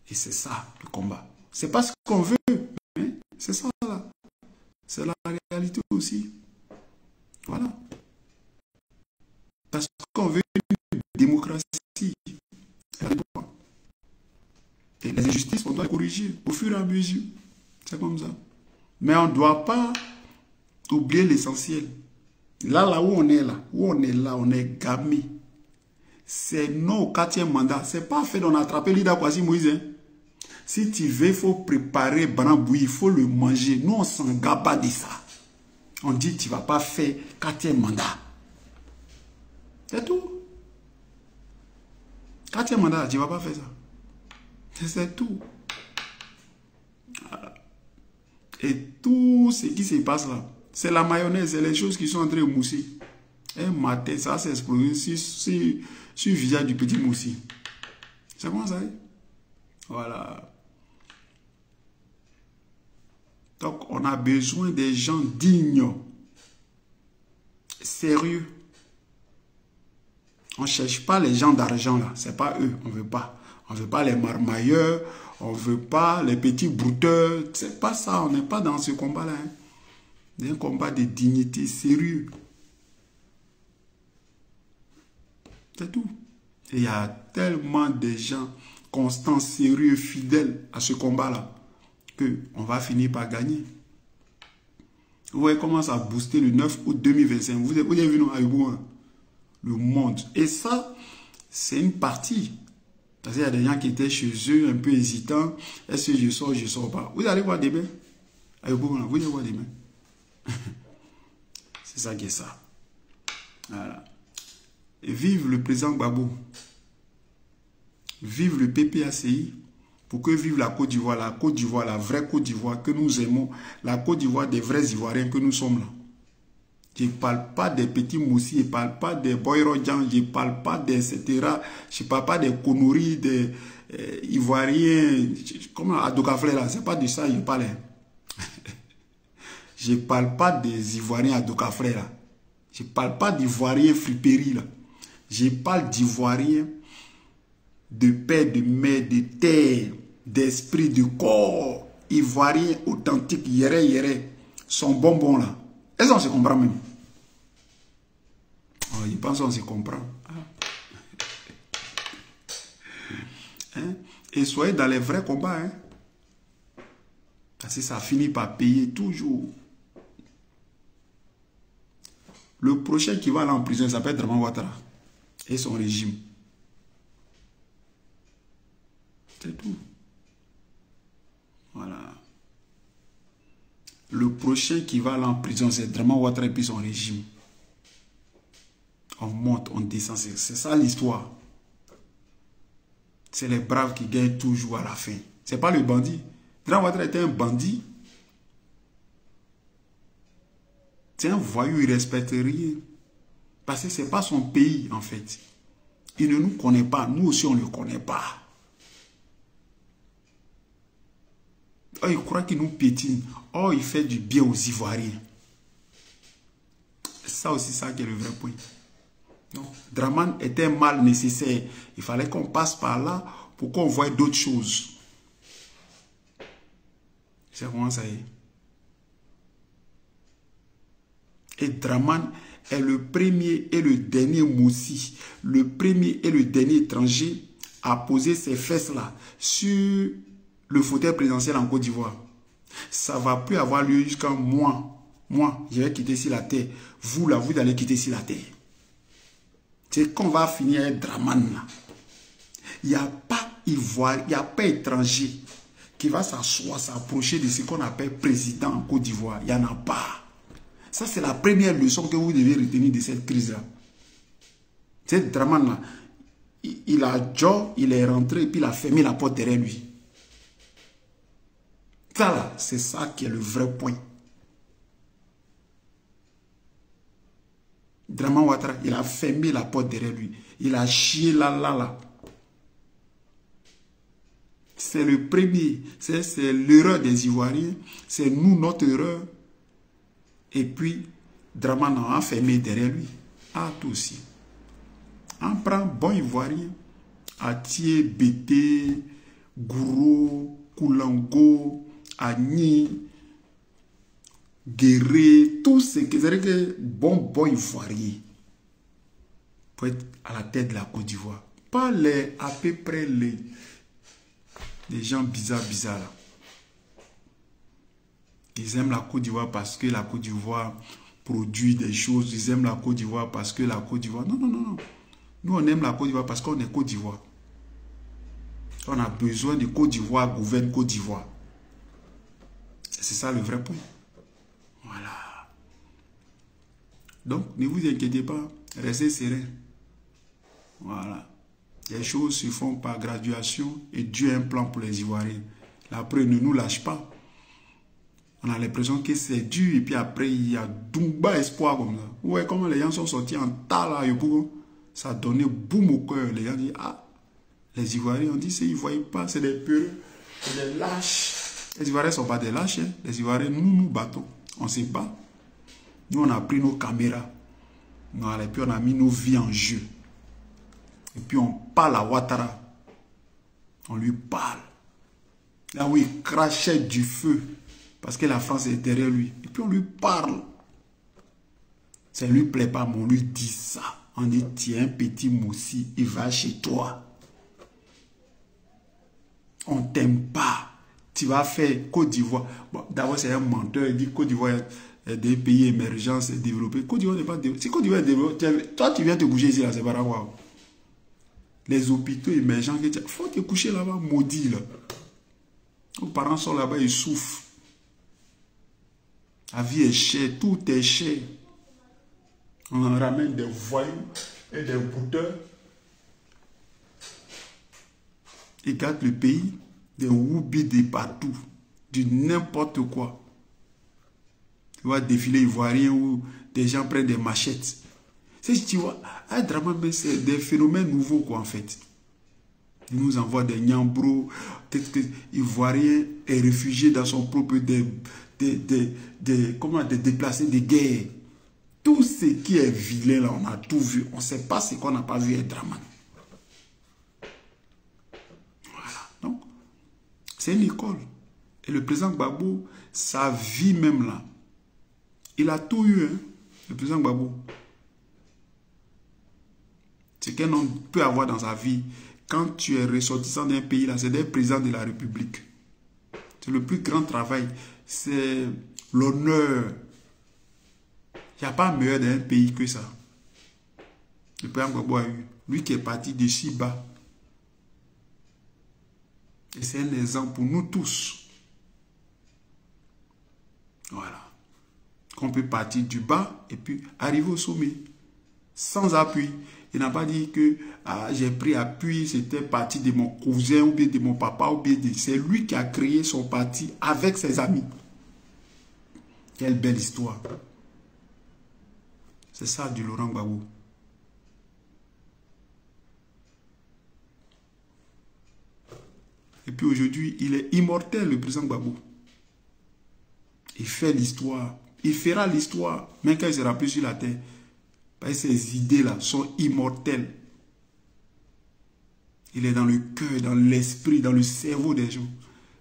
Et c'est ça, le combat. C'est pas ce qu'on veut, mais c'est ça là. C'est la réalité aussi. Voilà. Parce qu'on veut une démocratie. Et les injustices, on doit les corriger au fur et à mesure. C'est comme ça. Mais on ne doit pas oublier l'essentiel. Là où on est là, on est gamé. C'est nos 4e mandat. C'est pas fait d'on attraper Lida Kwasi Moïse. Hein. Si tu veux, il faut préparer banane bouillie, il faut le manger. Nous, on s'en garde pas de ça. On dit, tu ne vas pas faire 4e mandat. C'est tout. 4e mandat, tu ne vas pas faire ça. C'est tout. Voilà. Et tout ce qui se passe là, c'est la mayonnaise, c'est les choses qui sont en train de mousser. Un matin, ça s'est explosé sur le visage du petit moussi. C'est comment ça? Voilà. Donc, on a besoin des gens dignes, sérieux. On ne cherche pas les gens d'argent là. Ce n'est pas eux. On ne veut pas. On ne veut pas les marmailleurs. On ne veut pas les petits brouteurs. Ce n'est pas ça. On n'est pas dans ce combat-là. Hein. C'est un combat de dignité sérieux. C'est tout. Et il y a tellement de gens constants, sérieux, fidèles à ce combat-là qu'on va finir par gagner. Vous voyez comment ça a boosté le 9 août 2025. Vous avez vu, non, hein? Le monde. Et ça, c'est une partie. Parce qu'il y a des gens qui étaient chez eux, un peu hésitants. Est-ce que je sors pas? Vous allez voir demain. Vous allez voir demain. C'est ça qui est ça. Voilà. Et vive le président Gbagbo. Vive le PPACI. Pour que vive la Côte d'Ivoire, la vraie Côte d'Ivoire que nous aimons, la Côte d'Ivoire des vrais Ivoiriens que nous sommes là. Je ne parle pas des petits moussis, je ne parle pas des boyrodjans, je ne parle pas des etc. Je ne parle pas des conneries, des Ivoiriens, comme Adokaflé là, ce n'est pas de ça que je parle. Je ne parle pas des Ivoiriens Adokaflé là. Je ne parle pas d'Ivoiriens friperie là. Je parle d'Ivoiriens de paix, de mer, de terre, d'esprit, de corps, ivoirien, authentique, yéré, son bonbon là. Est-ce qu'on se comprend même? Oh, je pense qu'on se comprend. Hein? Et soyez dans les vrais combats. Hein? Parce que ça finit par payer toujours. Le prochain qui va aller en prison s'appelle Draman Ouattara et son régime. C'est tout. Voilà. Le prochain qui va aller en prison, c'est Draman Ouattara et puis son régime. On monte, on descend. C'est ça l'histoire. C'est les braves qui gagnent toujours à la fin. C'est pas le bandit. Draman Ouattara était un bandit. C'est un voyou, il ne respecte rien. Parce que ce n'est pas son pays, en fait. Il ne nous connaît pas. Nous aussi, on ne le connaît pas. Oh, il croit qu'il nous piétine. Oh, il fait du bien aux Ivoiriens. Ça aussi, ça qui est le vrai point. Donc, Draman était un mal nécessaire. Il fallait qu'on passe par là pour qu'on voie d'autres choses. C'est comment ça y est. Et Draman est le premier et le dernier moussi, le premier et le dernier étranger à poser ses fesses là sur le fauteuil présidentiel en Côte d'Ivoire. Ça ne va plus avoir lieu jusqu'à moi, je vais quitter ici la terre. Vous là, vous allez quitter ici la terre. C'est qu'on va finir avec Draman là. Il n'y a pas Ivoire, il n'y a pas étranger qui va s'asseoir, s'approcher de ce qu'on appelle président en Côte d'Ivoire. Il n'y en a pas. Ça, c'est la première leçon que vous devez retenir de cette crise-là. Cette Draman-là, il a job, il est rentré et puis il a fermé la porte derrière lui. Ça, là, c'est ça qui est le vrai point. Draman Ouattara, il a fermé la porte derrière lui. Il a chié là. C'est le premier. C'est l'erreur des Ivoiriens. C'est nous, notre erreur. Et puis, Draman a fermé derrière lui. Ah, tout aussi. On prend bon Ivoirien. Atié, Bété, Gouro, Koulango, Agni, Guéré, tout ce qui est que bon Ivoirien pour être à la tête de la Côte d'Ivoire. Pas les, à peu près les gens bizarres là. Ils aiment la Côte d'Ivoire parce que la Côte d'Ivoire produit des choses. Ils aiment la Côte d'Ivoire parce que la Côte d'Ivoire... Non. Nous, on aime la Côte d'Ivoire parce qu'on est Côte d'Ivoire. On a besoin de Côte d'Ivoire, gouverne Côte d'Ivoire. C'est ça le vrai point. Voilà. Donc, ne vous inquiétez pas, restez serein. Voilà. Les choses se font par graduation et Dieu a un plan pour les Ivoiriens. Après, ne nous lâche pas. On a l'impression que c'est dur et puis après, il y a Dumba espoir comme ça. Ouais, comment les gens sont sortis en tas là, ça a donné boum au cœur. Les gens disent, ah, les Ivoiriens, on dit, ils ne voient pas, c'est des peureux, c'est des lâches. Les Ivoiriens ne sont pas des lâches. Hein. Les Ivoiriens, nous battons. On se bat. Nous, on a pris nos caméras. Voilà, et puis on a mis nos vies en jeu. Et puis on parle à Ouattara. On lui parle. Là où il crachait du feu. Parce que la France est derrière lui. Et puis on lui parle. Ça ne lui plaît pas, mais on lui dit ça. On dit, tiens, petit moussi, il va chez toi. On ne t'aime pas. Tu vas faire Côte d'Ivoire. Bon, d'abord, c'est un menteur. Il dit Côte d'Ivoire est des pays émergents, c'est développé. Côte d'Ivoire n'est pas développé. Si Côte d'Ivoire est développé, toi, tu viens te coucher ici, là, c'est pas grave. Les hôpitaux émergents, il faut te coucher là-bas, maudit. Là. Vos parents sont là-bas, ils souffrent. La vie est chère, tout est cher. On en ramène des voyous et des bouteurs. Ils gâtent le pays, des woubis de partout, du n'importe quoi. Tu vois, défiler ivoirien où des gens prennent des machettes. Tu vois, c'est des phénomènes nouveaux, quoi, en fait. Ils nous envoient des nyambros, peut-être que l'Ivoirien est réfugié dans son propre des déplacés de guerre. Tout ce qui est vilain, là, on a tout vu. On ne sait pas ce qu'on n'a pas vu à Draman. Voilà. Donc, c'est une école. Et le président Gbagbo, sa vie même là, il a tout eu, hein, le président Gbagbo. Ce qu'un homme peut avoir dans sa vie, quand tu es ressortissant d'un pays, là, c'est d'être président de la République. C'est le plus grand travail. C'est l'honneur. Il n'y a pas meilleur d'un pays que ça. Le président Gbagbo a eu. Lui qui est parti de si bas. Et c'est un exemple pour nous tous. Voilà. Qu'on peut partir du bas et puis arriver au sommet. Sans appui. Il n'a pas dit que j'ai pris appui, c'était parti de mon cousin ou bien de mon papa ou bien de... C'est lui qui a créé son parti avec ses amis. Quelle belle histoire. C'est ça du Laurent Gbagbo. Et puis aujourd'hui, il est immortel, le président Gbagbo. Il fait l'histoire. Il fera l'histoire, même quand il sera plus sur la terre. Parce que ces idées-là sont immortelles. Il est dans le cœur, dans l'esprit, dans le cerveau des gens.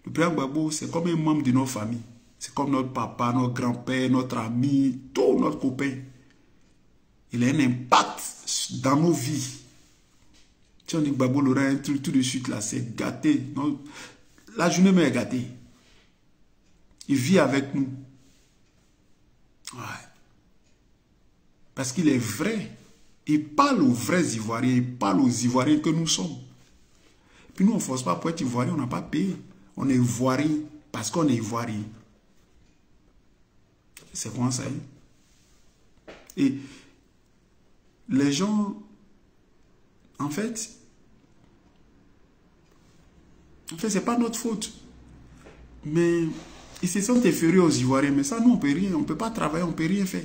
Le président Gbagbo, c'est comme un membre de notre famille. C'est comme notre papa, notre grand-père, notre ami, tout notre copain. Il a un impact dans nos vies. Si on dit Gbagbo Laurent, un truc tout de suite là, c'est gâté. Non, la journée même est gâtée. Il vit avec nous. Ouais. Parce qu'il est vrai. Il parle aux vrais Ivoiriens. Il parle aux Ivoiriens que nous sommes. Et puis nous, on ne force pas pour être Ivoirien. On n'a pas payé. On est Ivoirien parce qu'on est Ivoirien. C'est comment ça est. Et les gens, en fait, ce n'est pas notre faute. Mais ils se sont effleurés aux Ivoiriens. Mais ça, nous, on ne peut rien. On ne peut pas travailler, on ne peut rien faire.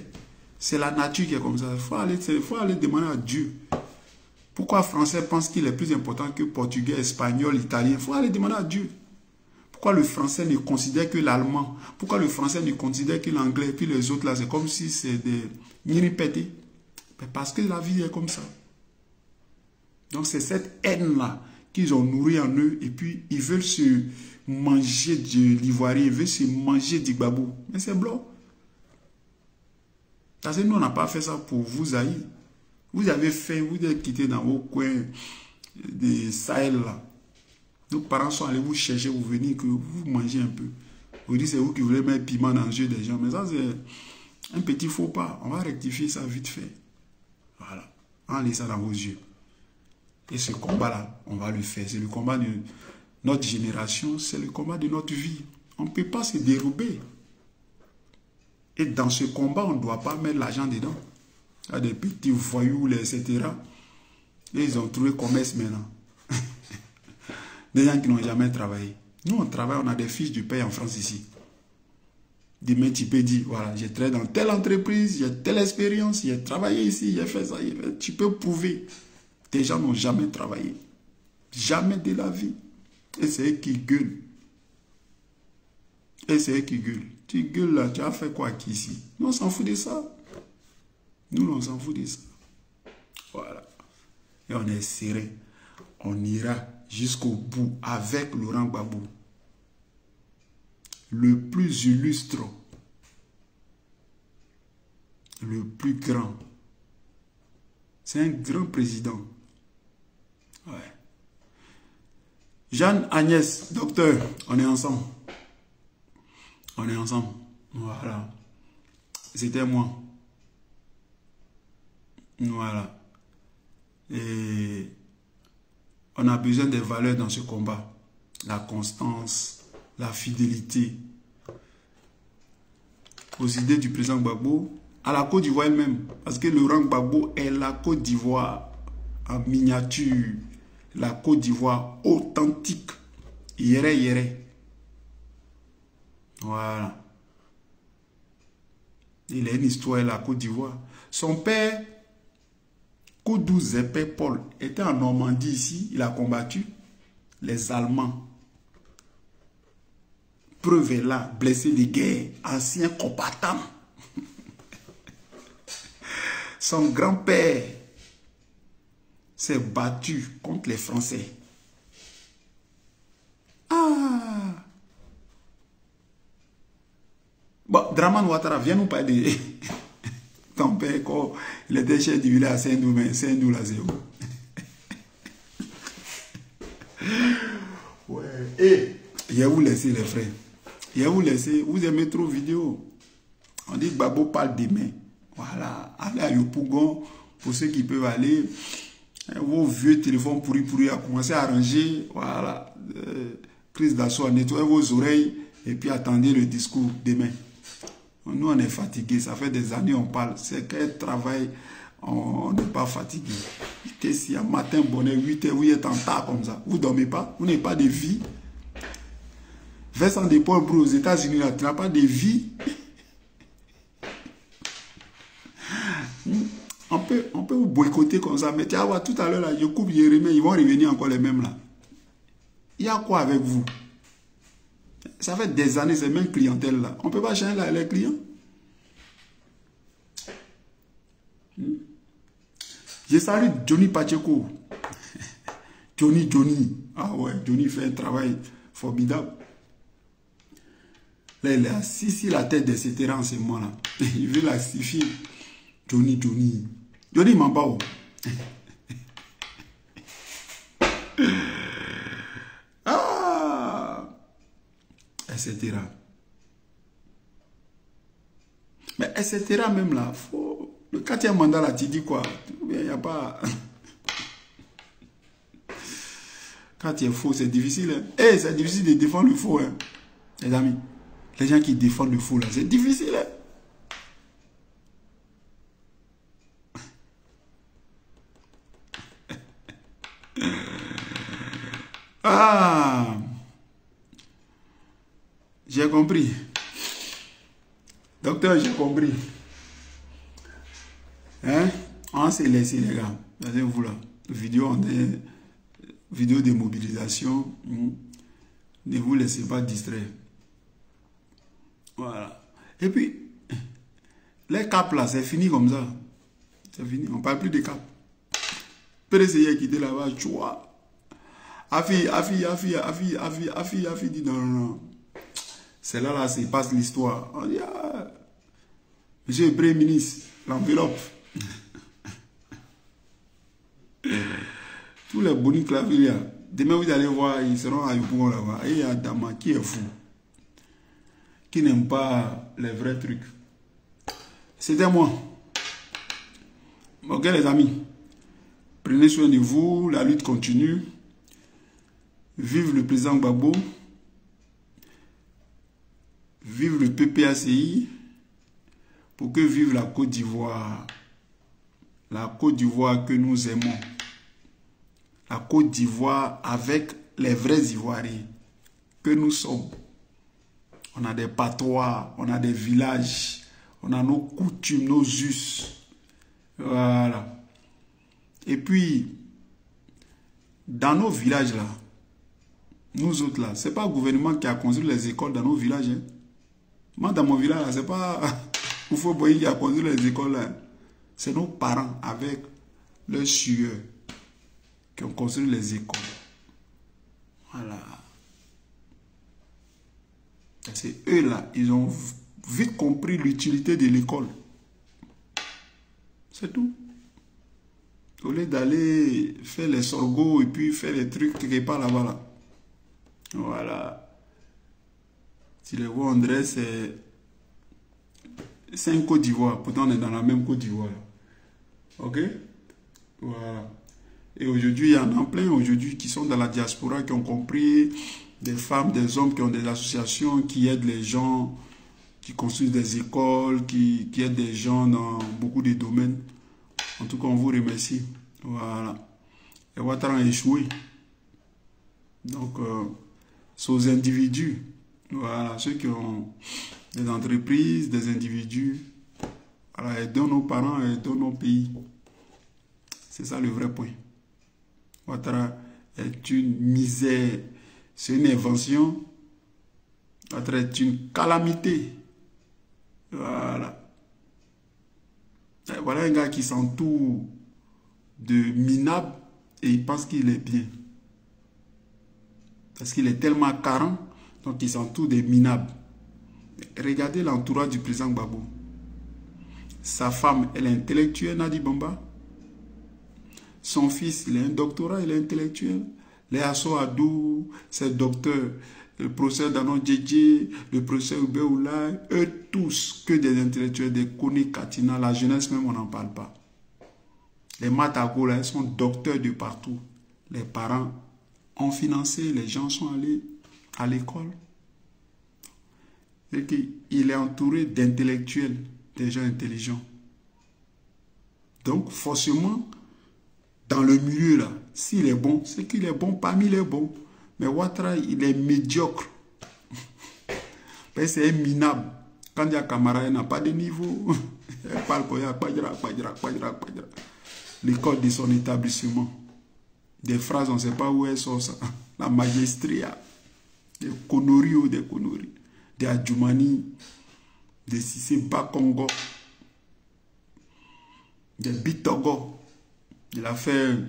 C'est la nature qui est comme ça. Il faut aller demander à Dieu. Pourquoi le Français pense qu'il est plus important que Portugais, Espagnol, Italien? Il faut aller demander à Dieu. Pourquoi le Français ne considère que l'Allemand? Pourquoi le Français ne considère que l'Anglais? Et puis les autres là, c'est comme si c'est des niripétés. Parce que la vie est comme ça. Donc c'est cette haine-là qu'ils ont nourri en eux. Et puis ils veulent se manger de l'Ivoirien. Ils veulent se manger du Gbagbo. Mais c'est blanc. Parce que nous, on n'a pas fait ça pour vous haïr. Vous avez fait, vous êtes quitté dans vos coins de Sahel là. Nos parents sont allés vous chercher, vous venir, que vous mangez un peu. Vous dites c'est vous qui voulez mettre piment dans les yeux des gens. Mais ça, c'est un petit faux pas. On va rectifier ça vite fait. Voilà. On laisse ça dans vos yeux. Et ce combat-là, on va le faire. C'est le combat de notre génération, c'est le combat de notre vie. On ne peut pas se dérober. Et dans ce combat, on ne doit pas mettre l'argent dedans. Il y a des petits voyous, etc. Et ils ont trouvé commerce maintenant. Des gens qui n'ont jamais travaillé. Nous, on travaille, on a des fiches de paie en France ici. Demain, tu peux dire, voilà, j'ai travaillé dans telle entreprise, j'ai telle expérience, j'ai travaillé ici, j'ai fait ça. Tu peux prouver. Des gens n'ont jamais travaillé. Jamais de la vie. Et c'est eux qui gueulent. Et c'est eux qui gueulent. Tu gueules là, tu as fait quoi ici? Nous, on s'en fout de ça. Nous, on s'en fout de ça. Voilà. Et on est serré. On ira jusqu'au bout avec Laurent Gbagbo. Le plus illustre. Le plus grand. C'est un grand président. Ouais. Jeanne, Agnès, docteur, on est ensemble. On est ensemble. Voilà. C'était moi. Voilà. Et on a besoin des valeurs dans ce combat. La constance, la fidélité aux idées du président Gbagbo, à la Côte d'Ivoire elle-même. Parce que Laurent Gbagbo est la Côte d'Ivoire en miniature. La Côte d'Ivoire authentique. Yéré, yéré. Voilà. Il a une histoire, la Côte d'Ivoire. Son père, Koudou Zépé Paul, était en Normandie ici. Il a combattu les Allemands. Preuve est là, blessé de guerre, ancien combattant. Son grand-père s'est battu contre les Français. Ah! Bon, Draman Ouattara, viens nous parler de ton père quand il était chef du village à Saint-Dou, mais Saint-Dou là, c'est où? Ouais. Et je vais vous laisser les frères. Je vais vous laisser. Vous aimez trop vidéo. On dit que Gbagbo parle demain. Voilà. Allez à Yopougon pour ceux qui peuvent aller. Vos vieux téléphones pourris à commencer à arranger. Voilà. Crise d'assaut, nettoyez vos oreilles et puis attendez le discours demain. Nous, on est fatigués. Ça fait des années on parle. C'est quel travail, on n'est pas fatigué. Si un matin, bonnet, 8 h, vous êtes en tas comme ça. Vous ne dormez pas. Vous n'avez pas de vie. Vincent Despaul aux États-Unis, là, tu n'as pas de vie. On peut vous boycotter comme ça. Mais tu vas voir tout à l'heure, là, je coupe, je remets, ils vont revenir encore les mêmes là. Il y a quoi avec vous? Ça fait des années, ces mêmes clientèles là. On ne peut pas changer les clients. Je salue Johnny Pacheco. Johnny. Ah ouais, Johnny fait un travail formidable. Là, il est assis sur la tête de ces terrains en ce moment-là. Il veut l'astifier. Johnny. Johnny Mambao. Etc. Mais etc. même là, faut... le 4e mandat là, tu dis quoi? Il n'y a pas... Quand tu es faux, c'est difficile. Hein? Hey, c'est difficile de défendre le faux. Hein? Les amis, les gens qui défendent le faux là, c'est difficile. Hein? Ah! J'ai compris. Docteur, j'ai compris. Hein? On s'est laissé, les gars. Regardez-vous là. Vidéo de mobilisation. Ne vous laissez pas distraire. Voilà. Et puis, les caps là, c'est fini comme ça. C'est fini. On ne parle plus de caps. Peut essayer de quitter là-bas. Afi dit non. C'est là, c'est passe l'histoire. On dit, ah, monsieur le Premier ministre, l'enveloppe. Tous les bonus claviers, demain vous allez voir, ils seront à Yopougon là-bas. Et il y a Dama qui est fou, qui n'aime pas les vrais trucs. C'était moi. Ok les amis, Prenez soin de vous, la lutte continue. Vive le président Gbagbo. Vive le PPACI. Pour que vive la Côte d'Ivoire. La Côte d'Ivoire que nous aimons. La Côte d'Ivoire avec les vrais Ivoiriens que nous sommes. On a des patois, on a des villages, on a nos coutumes, nos us. Voilà. Et puis, dans nos villages là, nous autres là, c'est pas le gouvernement qui a construit les écoles dans nos villages. Hein. Moi, dans mon village là, c'est pas Oufo Boy qui a construit les écoles là. C'est nos parents avec leur sueur qui ont construit les écoles. Voilà. C'est eux là, ils ont vite compris l'utilité de l'école. C'est tout. Au lieu d'aller faire les sorgho et puis faire les trucs quelque part là-bas là. Voilà. Si les voix André, c'est une Côte d'Ivoire. Pourtant, on est dans la même Côte d'Ivoire. Ok? Voilà. Et aujourd'hui, il y en a plein aujourd'hui qui sont dans la diaspora, qui ont compris, des femmes, des hommes qui ont des associations, qui aident les gens, qui construisent des écoles, qui aident des gens dans beaucoup de domaines. En tout cas, on vous remercie. Voilà. Et Ouattara a échoué. Donc, c'est aux individus. Voilà, ceux qui ont des entreprises, des individus. Voilà, aidons nos parents, aidons nos pays. C'est ça le vrai point. Ouattara est une misère, c'est une invention. Ouattara est une calamité. Voilà. Et voilà un gars qui s'entoure de minables et il pense qu'il est bien. Parce qu'il est tellement carent, donc il s'entoure des minables. Regardez l'entourage du président Gbagbo. Sa femme, elle est intellectuelle, Nadi Bamba. Son fils, il a un doctorat, il est intellectuel. Les Asso Adou, c'est docteur. Le professeur Danon Djedje, le professeur Ube Oulay, eux tous, que des intellectuels, des Kone Katina, la jeunesse même, on n'en parle pas. Les Matago, là, ils sont docteurs de partout. Les parents ont financé, les gens sont allés à l'école. Il est entouré d'intellectuels, des gens intelligents. Donc, forcément, dans le milieu là, s'il est bon, c'est qu'il est bon parmi les bons. Mais Ouattara, il est médiocre. C'est un minable. Quand il y a Camara, il n'a pas de niveau. Il parle pour l'école de son établissement. Des phrases, on ne sait pas où elles sont ça. La magistria. Des conneries, des conneries. Des Adjoumani. Des Sissé Bakongo. Des Bitogo. Il a fait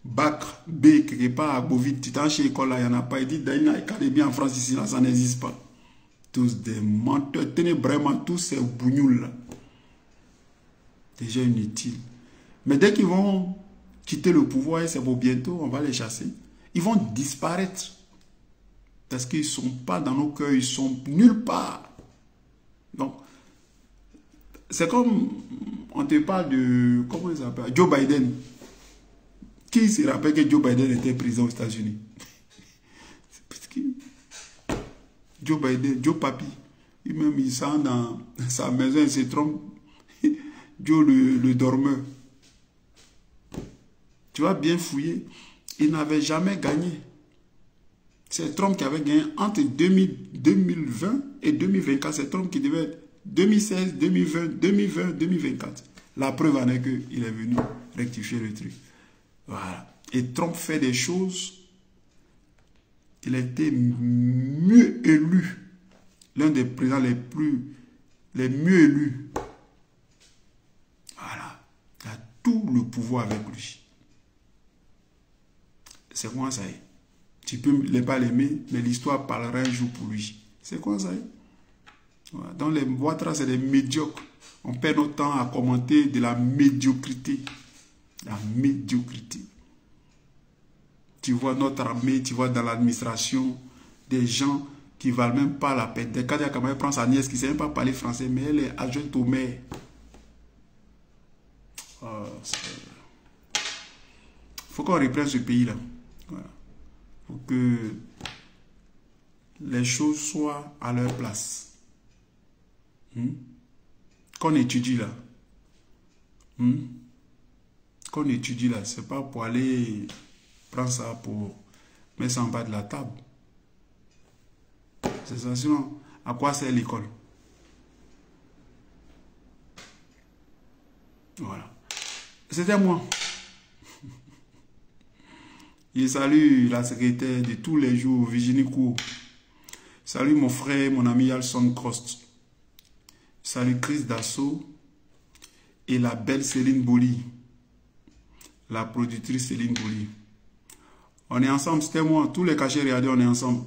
bac B quelque part à Bovide. Tu t'en chez l'école là, il n'y en a pas. Il dit Daïna et Caribien en France ici, là, ça n'existe pas. Tous des menteurs. Tenez vraiment tous ces bougnoules là. Déjà inutiles. Mais dès qu'ils vont quitter le pouvoir, et c'est pour bientôt, on va les chasser. Ils vont disparaître. Parce qu'ils ne sont pas dans nos cœurs, ils sont nulle part. Donc, c'est comme on te parle de, comment il s'appelle, Joe Biden. Qui se rappelle que Joe Biden était président aux États-Unis? Joe Biden, Joe Papi, lui-même il sent dans sa maison, il se trompe. Joe le dormeur. Tu vas bien fouiller. Il n'avait jamais gagné. C'est Trump qui avait gagné entre 2020 et 2024. C'est Trump qui devait être 2016, 2020, 2020, 2024. La preuve en est qu'il est venu rectifier le truc. Voilà. Et Trump fait des choses. Il a été mieux élu. L'un des présidents les mieux élus. Voilà. Il a tout le pouvoir avec lui. C'est quoi ça? Tu peux ne pas l'aimer, mais l'histoire parlera un jour pour lui. C'est quoi ça? Voilà. Dans les Ouattara, c'est des médiocres. On perd notre temps à commenter de la médiocrité. La médiocrité. Tu vois notre armée, tu vois dans l'administration, des gens qui ne valent même pas la peine. Des cas de Kamara prend sa nièce qui ne sait même pas parler français, mais elle est adjointe au maire. faut qu'on reprenne ce pays-là. Voilà. Faut que les choses soient à leur place. Qu'on étudie là. Qu'on étudie là. C'est pas pour aller prendre ça pour mettre ça en bas de la table. C'est ça. Sinon, à quoi sert l'école? Voilà. C'était moi. Je salue la secrétaire de tous les jours, Virginie Cour. Salut mon frère, mon ami Alson Crost. Salut Chris Dassault et la belle Céline Boli. La productrice Céline Boli. On est ensemble, c'était moi. Tous les cachets regardés, on est ensemble.